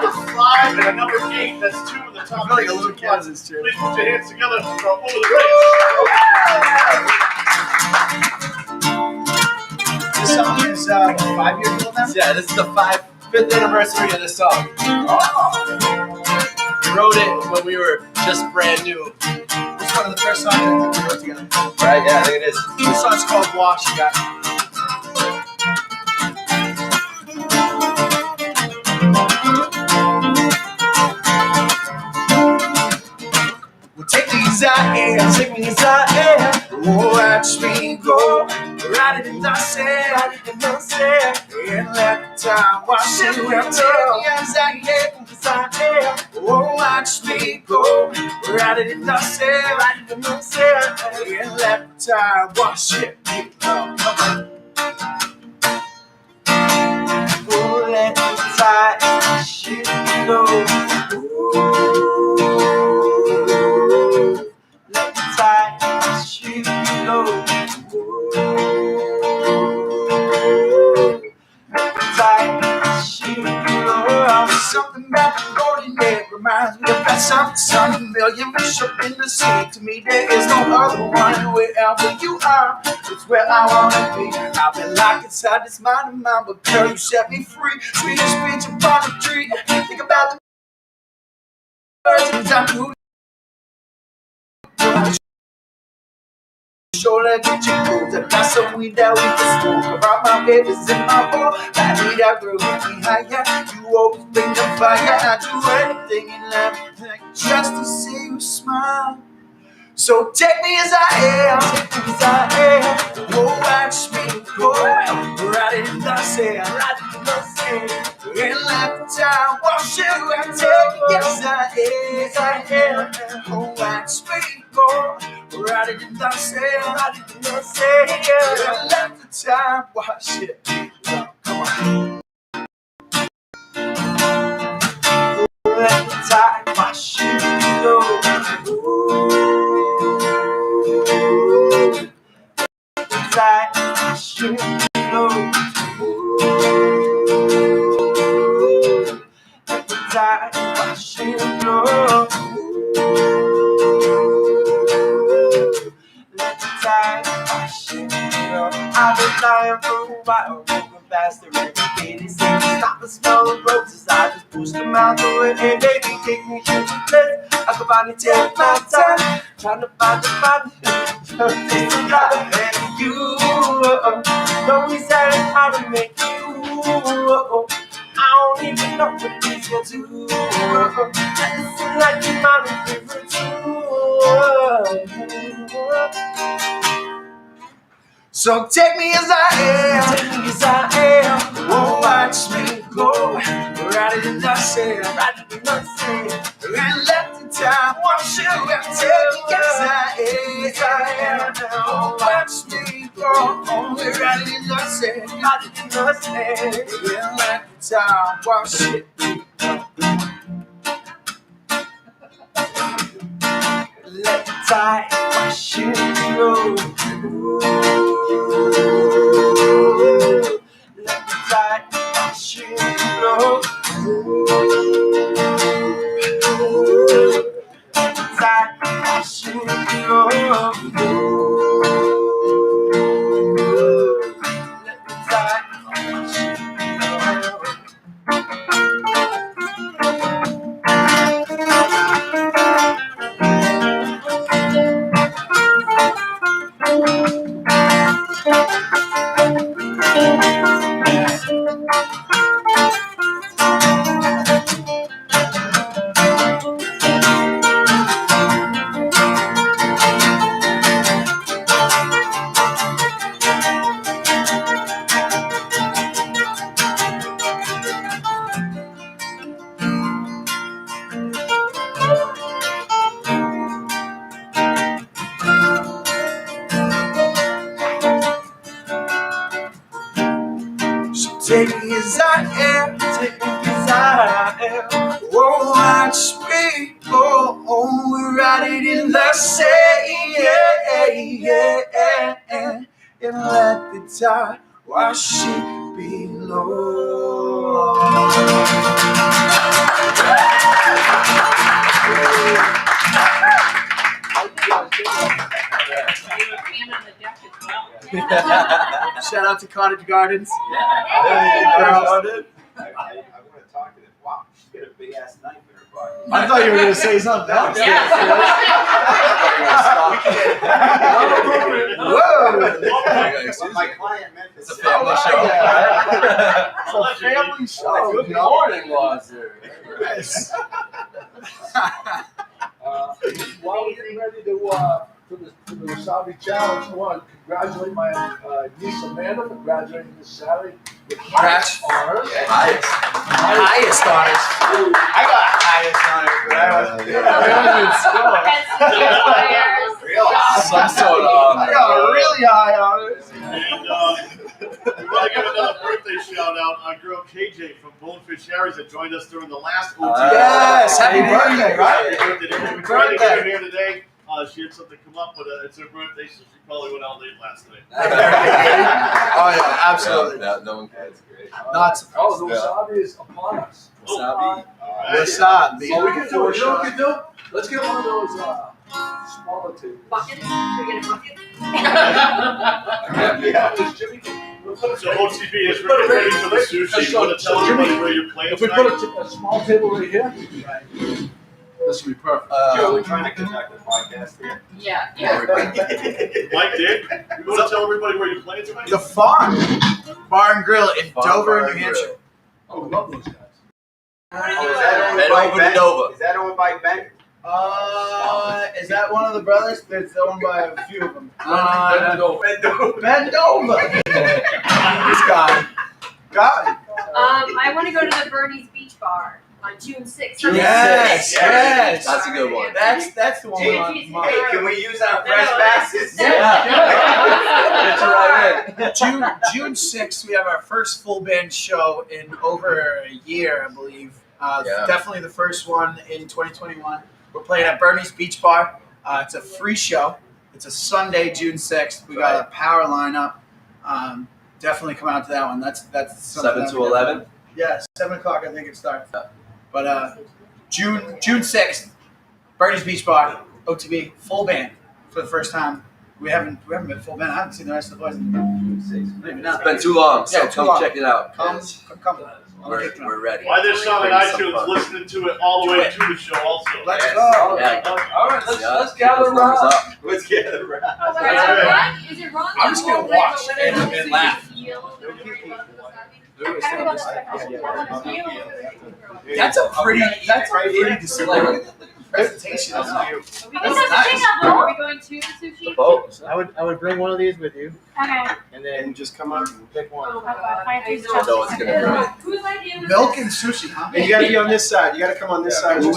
Number 5 and a number 8. That's 2 in the top. like a little Kansas too. Please put your hands together for Over the Bridge. This song is 5 years old now. Yeah, this is the 5th anniversary of this song. We wrote it when we were just brand new. It's one of the first songs that we wrote together. Right? Yeah, I think it is. This song's called Wash. You got it. Well, take me as I am, take me as I am. Oh, watch me go. Right in the sand, and let the time wash it away. Take me as I am, oh, watch me go. Right in the sand, and let the time wash it away. Oh, let the time wash it go. Ooh, let the time wash it go. Something about the golden head reminds me of that something million fish up in the sea. To me, there is no other one. Wherever you are, it's where I wanna be. I've been locked inside this mind of mine, but girl, you set me free. Sweetest speech upon a tree. Think about the birds and time to sure let get you cool. I got some weed that we can smoke. Around my babies in my bowl. That weed that will get me higher. You always bring the fire. I do anything and everything just to see you smile. So take me as I am, take me as I am. Oh, watch me go. Right in the sand, right in the sand. And let the time wash you and take not say, yeah. Let the time wash it. Come on. Let the tide wash you know. Let the tide wash you know. Let the tide wash you know. Let the tide wash you know. I've been lying for a while, moving faster every day. They say stop and smell the roses. I just push them out the way. Hey, baby, take me to the place I could finally take my time, trying to find the body. It's a lot of you. Know exactly how to make you. I don't even know what these gonna do. Listen like you my favorite too. So take me as I am, take me as I am. Oh, watch me go, right in the sand, right in the sand, and let the time wash you and take me as I am. Oh, watch me go, right in the sand, right in the sand, and let the time wash it. Let the tide wash you know. Let the tide wash you know. Let the tide wash you know. Let the tide wash you know. Take me as I am, take me as I am. Oh, watch me go, oh, we're riding in the sand, yeah, and let the tide wash it below. Shout out to Cottage Gardens. Hey, girls. I want to talk to this. Wow, she's got a big ass knife in her pocket. I thought you were going to say something else. Whoa! My client meant to It's a say- family show. It's a family show. Good morning, Gloucester. Yes. While we're getting ready to for the Wasabi Challenge, I want to congratulate my niece Amanda for graduating this Saturday with highest honors. Highest honors. I got highest honors. Some sort of honor. I got really high honors. And we want to give another birthday shout out. Our girl KJ from Bonefish Harry's that joined us during the last OT. Yes, happy birthday, right? Happy birthday. We tried to get her here today. She had something come up, but it's her birthday, so she probably went out late last night. Oh yeah, absolutely. No one cares. It's great. Not Oh, the Wasabi is upon us. Wasabi. Wasabi. Oh, we can do it. You know what we can do? Let's get one of those smaller tables. Bucket? Should we get a bucket? Does Jimmy So OTB is really ready for the sushi. You want to tell everybody where you're playing If we tonight? put a small table right here, this would be perfect. Joe, we're trying to conduct a podcast here. Yeah, Mike did. You want to tell everybody where you're playing tonight? The Farm Bar and Grill in Farm Dover, Bar New and Hampshire. Oh, we love those guys. Oh, is that Head owned by over to Ben? Dover. Is that owned by Ben? Is that one of the brothers? That's owned by a few of them. Ben Dover. Ben Dover. This guy. Got it. I want to go to the Bernie's Beach Bar. On June 6th. Yes, yes. That's a good one. That's the one. Hey, Hey, can we use our press passes? That's right. June 6th, we have our first full band show in over a year, I believe. Yeah. Definitely the first one in 2021. We're playing at Bernie's Beach Bar. It's a free show. It's a Sunday, June 6th. We got a power lineup. Definitely come out to that one. That's 7 to 11. Yeah, 7 o'clock I think it starts. But June 6th, Bernie's Beach Bar, OTB, full band for the first time. We haven't been full band. I haven't seen the rest of the boys. Maybe not. It's been too long, so Yeah, too come long. check it out. Come. We're ready. Why there's some in Bring some iTunes fun. listening to it all the way to the show also. Let's Yes. go. Yeah. All right, let's Yeah. gather Thumbs around. up. Let's gather around. Oh, Is it wrong? Is it wrong? I'm just gonna watch and laugh. That's a pretty display. Presentation is Are we going to sushi? I would bring one of these with you, Okay. and then just come up and pick one. Oh my God. I So it's gonna be great. Whose idea was milk this? and sushi, huh? And you got to be on this side. You got to come on this side. Who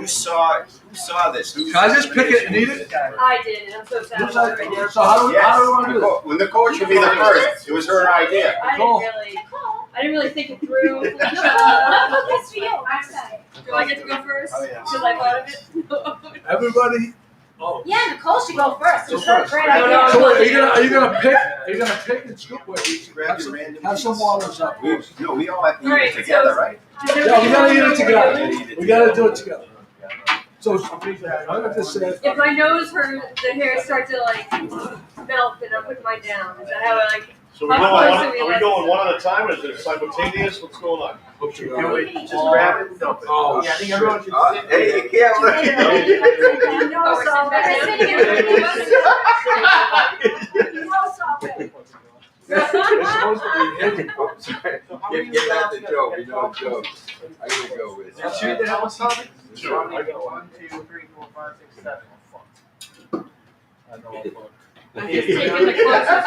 saw this? Can I just pick it and eat it? I did, and I'm so sad. Who's about that? it right now. So how do we want to do this? When the coach would be the first, it was her idea. I didn't really think it through. That's for you. I'm sorry. Do I get to go first? Oh, yeah. Because I thought of it. Everybody. Oh. Yeah, Nicole should go first. Go It's her first. great No, idea. no, So wait, are you gonna pick? Are you gonna pick and scoop? Wait, Grab your random have some waters up. No, we all have to eat Alright, it together, so- right? Yeah, we gotta eat it together. We gotta do it together. So I'm gonna just say. If my nose hurt, the hair starts to like melt, then I'll put mine down. Is that how I like? So we're are we going one at a time, or is it simultaneous? What's going on? Just grab it and dump it. Oh, Yeah, I think everyone should sit. Hey, you can't look. Oh, It's supposed to be hidden. Give that to Joe. We know it's Joe. I'm gonna go with Did you the hell something? Sure. I go 1, 2, 3, 4, 5, 6, 7. I'm just taking the closest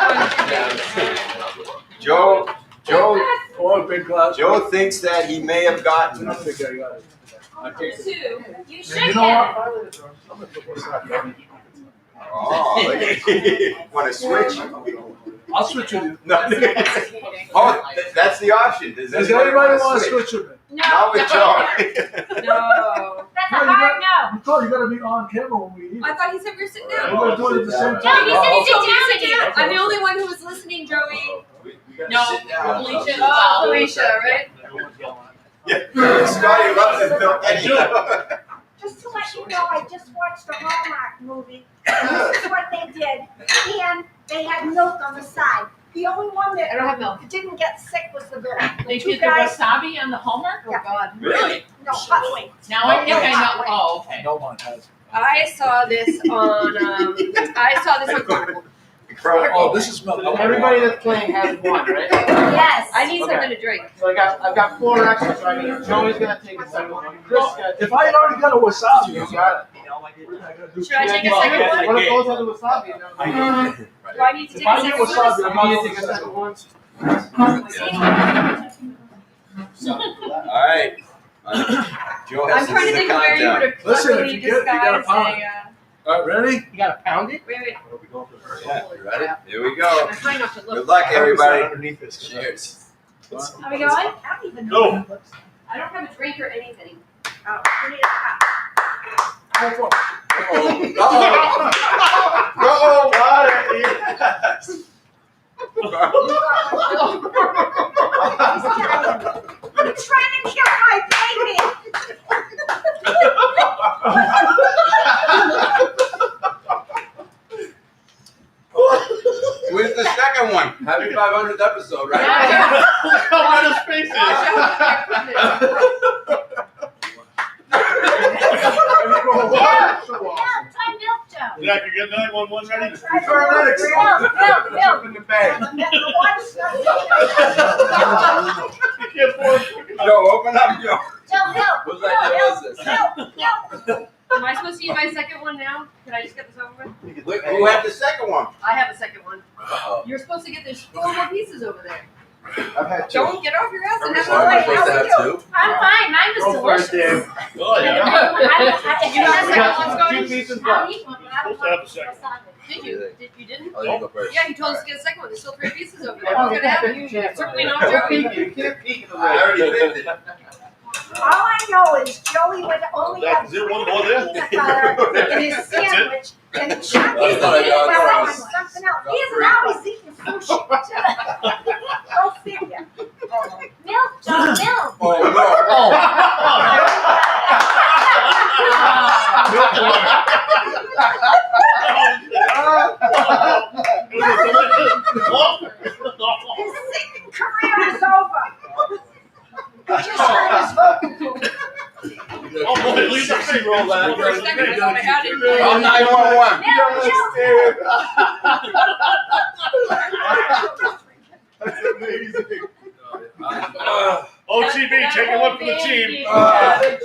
one. Joe. Oh, big glass. Joe thinks that he may have gotten. I think I got it. There's two. You should You know get what? Oh, want to switch? I'll switch with you. No. Oh, that's the option. Does anybody want to switch with me? No. Not with Joe. No. That's a No, you hard no. Nicole, you gotta be on camera when we eat. I thought he said we were sitting We're down. gonna do it at the same No, time. he said Oh, he sit down again. I'm the only one who was listening, Joey. No, Felicia as well. Felicia, right? Yeah. Scotty loves it, Bill. Just to let you know, I just watched a Hallmark movie. And this is what they did. And they had milk on the side. The only one that I don't have milk. didn't get sick was the girl. They The two did the guys. wasabi on the Hallmark? Oh God. Really? No, hot wings. Now I think I know. Oh, okay. No one has. I saw this on Chronicle. Oh, this is milk. Everybody that's playing has one, right? Yes. I need Okay. something to drink. So I've got 4 extra, so I mean, Joey's gonna take a second one. Chris got If I already got a wasabi, You got it. Should I take a second one? What if those have the wasabi? And then- Do I need to if take I a get second wasabi, one? I'm You not need to take a gonna second one. All right. Joe I'm has to trying to do the think where you would countdown. have Listen, if luckily you get it, you gotta disguised pound a. All right, ready? You gotta pound it? Wait. Yeah, you ready? Here we go. I'm trying not to look. Good luck, everybody. Underneath this. Cheers. Are we going? I don't even know. Go. I don't have a drink or anything. Oh, we need a cup. Uh-oh. Yes. You're trying to kill my baby. Where's the second one? Happy 500th episode, right? Look how red his face is. Yeah, try milk, Joe. Jack, you get 911 ready? Paramedics. Milk. In the bag. The water's not You can't pour it. Joe, open up, Joe. Joe, milk. Whose idea was this? Am I supposed to eat my second one now? Can I just get this over with? Look, who had the second one? I have a second one. Uh-oh. You're supposed to get there's 4 more pieces over there. I've had two. Don't get off your ass and have Why am I a supposed to have two? I'm fine. Mine was Go first, delicious. Dave. Oh, yeah. You got the second one, Two Scotty? pieces I'll left. eat one, but I don't Supposed to have want a second. wasabi. Did you? You didn't? Oh, you go first. Yeah, he told us to get a second one. There's still 3 pieces over there. Oh, What's gonna happen? you can't. Certainly not Don't Joey. peek. You can't peek in the I already picked it. All I know is Joey would only have Is there one more there? peanut butter in his sandwich, and Chuck is I eating thought well it on was- something else. He isn't always eating sushi. Go figure. Milk, Joe, milk. Oh, His singing career is over. He just heard his vocal coach. Oh, boy, leave the thing roll that. For a second, I thought I had it. Oh, 911. That's amazing. OTB, taking one for the team. I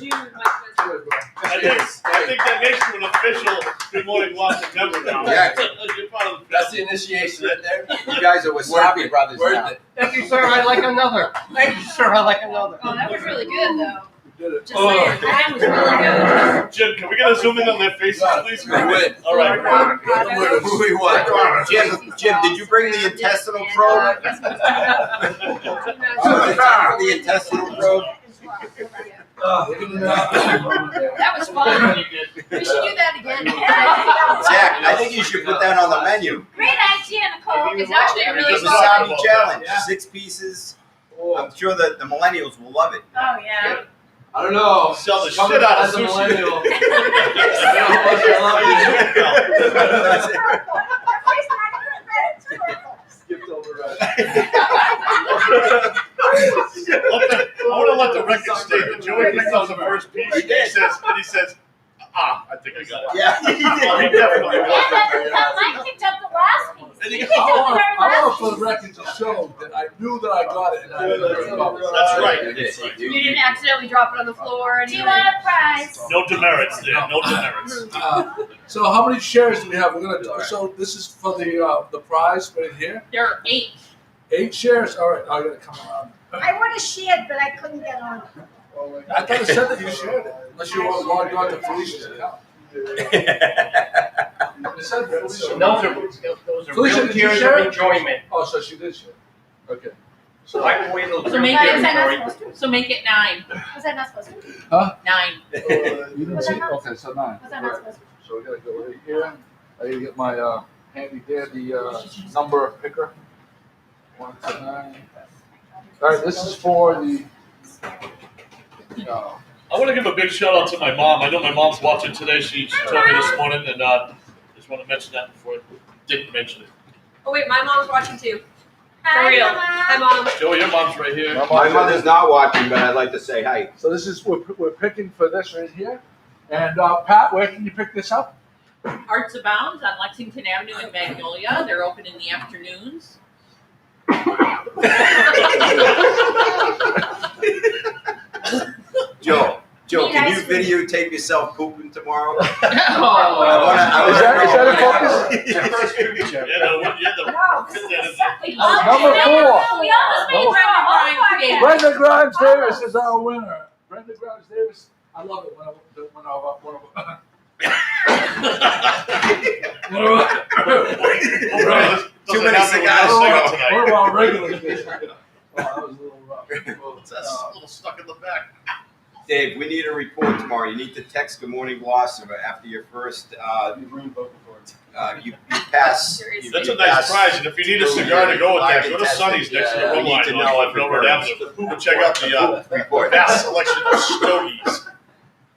think that makes you an official Good Morning Gloucester member now. Yeah. You're part of the That's the initiation right there. You guys are Wasabi brothers now. Thank you, sir. I like another. Thank you, sir. I like another. Oh, that was really good, though. You did it. Just saying, that was really good. Jim, can we get a zoom in on their faces, please? We win. All right. Who we want? Jim, did you bring the intestinal probe? The intestinal probe? That was fun. We should do that again. Zach, I think you should put that on the menu. Great idea, Nicole. It's actually a really The fun. Wasabi challenge, 6 pieces. I'm sure that the millennials will love it. Oh, yeah. I don't know. Sell the shit out of As a sushi. millennial. Skipped over right. I want to let the record state that Joey picked up the first piece. And he says, I think I got it. Yeah, he Oh, he did. definitely got it. Mike picked up the last piece. And he He goes, picked up the very I last want for piece. the record to show that I knew that I got it and I didn't remember. That's right. You did. You didn't accidentally drop it on the floor or Do you anything. want a prize? No demerits there. No demerits. So how many shares do we have? We're gonna. So this is for the prize right here. There are 8. 8 shares. All right, I gotta come around. I would have shared, but I couldn't get on. I thought it said that you shared it, unless you were logged on to Felicia's account. It said Felicia. Those are Felicia, real did you tears share of it? enjoyment. Oh, so she did share. Okay. So I can wait those So real make tears Was I of not enjoyment. supposed to? So make it 9. Was I not supposed to? 9. You didn't see? Okay, so 9. Was I not supposed to? So we gotta go right here. I gotta get my handy dandy number picker. 1 to 9. All right, this is for the. I want to give a big shout out to my mom. I know my mom's watching today. She told me this morning, and just want to mention that before I didn't mention it. Oh wait, my mom's watching too. For Hi, real. Mama. Hi, Mom. Joey, your mom's right here. My mother's not watching, but I'd like to say hi. So this is we're picking for this right here. And Pat, where can you pick this up? Arts Abounds on Lexington Avenue in Magnolia. They're open in the afternoons. Joe, can you videotape yourself pooping tomorrow? Oh. Is that a focus? Yeah, the No, fit that in there. Number 4. We almost made Number it a whole podcast. Brenda Grimes Davis is our winner. Brenda Grimes Davis. I love it when Too many cigars. one of our regulars. That was a little rough. That's a little stuck in the back. Dave, we need a report tomorrow. You need to text Good Morning Gloucester after your first. You pass. That's a nice prize, and if you need a cigar to go with that, go to Sonny's next to the room line on Millward Avenue. And check out the report. vast selection of stogies.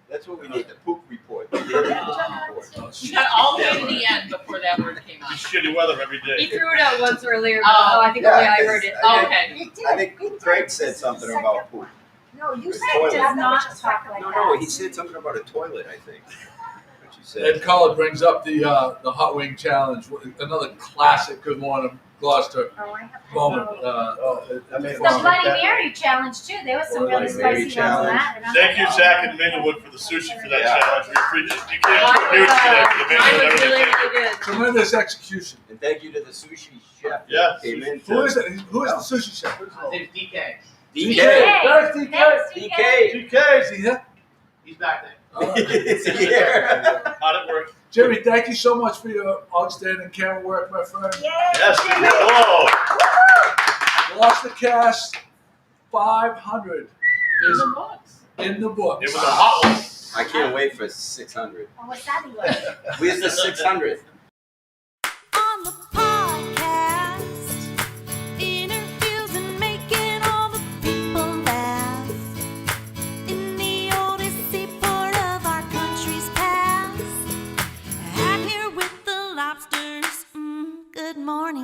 That's what we need, the poop report. The daily poop report. We got all the way to the end before that word came out. Shitty weather every He day. threw it out once earlier, but Oh. I think Yeah, only I it's- heard it. Okay. He did. I think He did. Craig said something about poop. No, you said Toilet. does not talk like No, that. he said something about a toilet, I think. said. Ed Collard brings up the hot wing challenge, another classic Good Morning Gloucester moment. The Bloody Mary challenge too. There was some really spicy ones in that. Remember? Thank you, Zach and Minglewood, for the sushi for that Yeah. challenge. We appreciate it. You can't do it today for the Mine Minglewood. was really, Everything. really good. Tremendous execution. And thank you to the sushi chef Yeah. that came in. Who is it? Who is the sushi chef? His name's DK. DK. There's DK. Thanks, DK. DK. Is he here? He's back there. It's here. How'd it work? Jimmy, thank you so much for your outstanding camera work, my friend. Yes, we did. Whoa. GloucesterCast 500 is the books. in the books. It was a hot one. I can't wait for 600. Oh, what's that? Where's the 600th?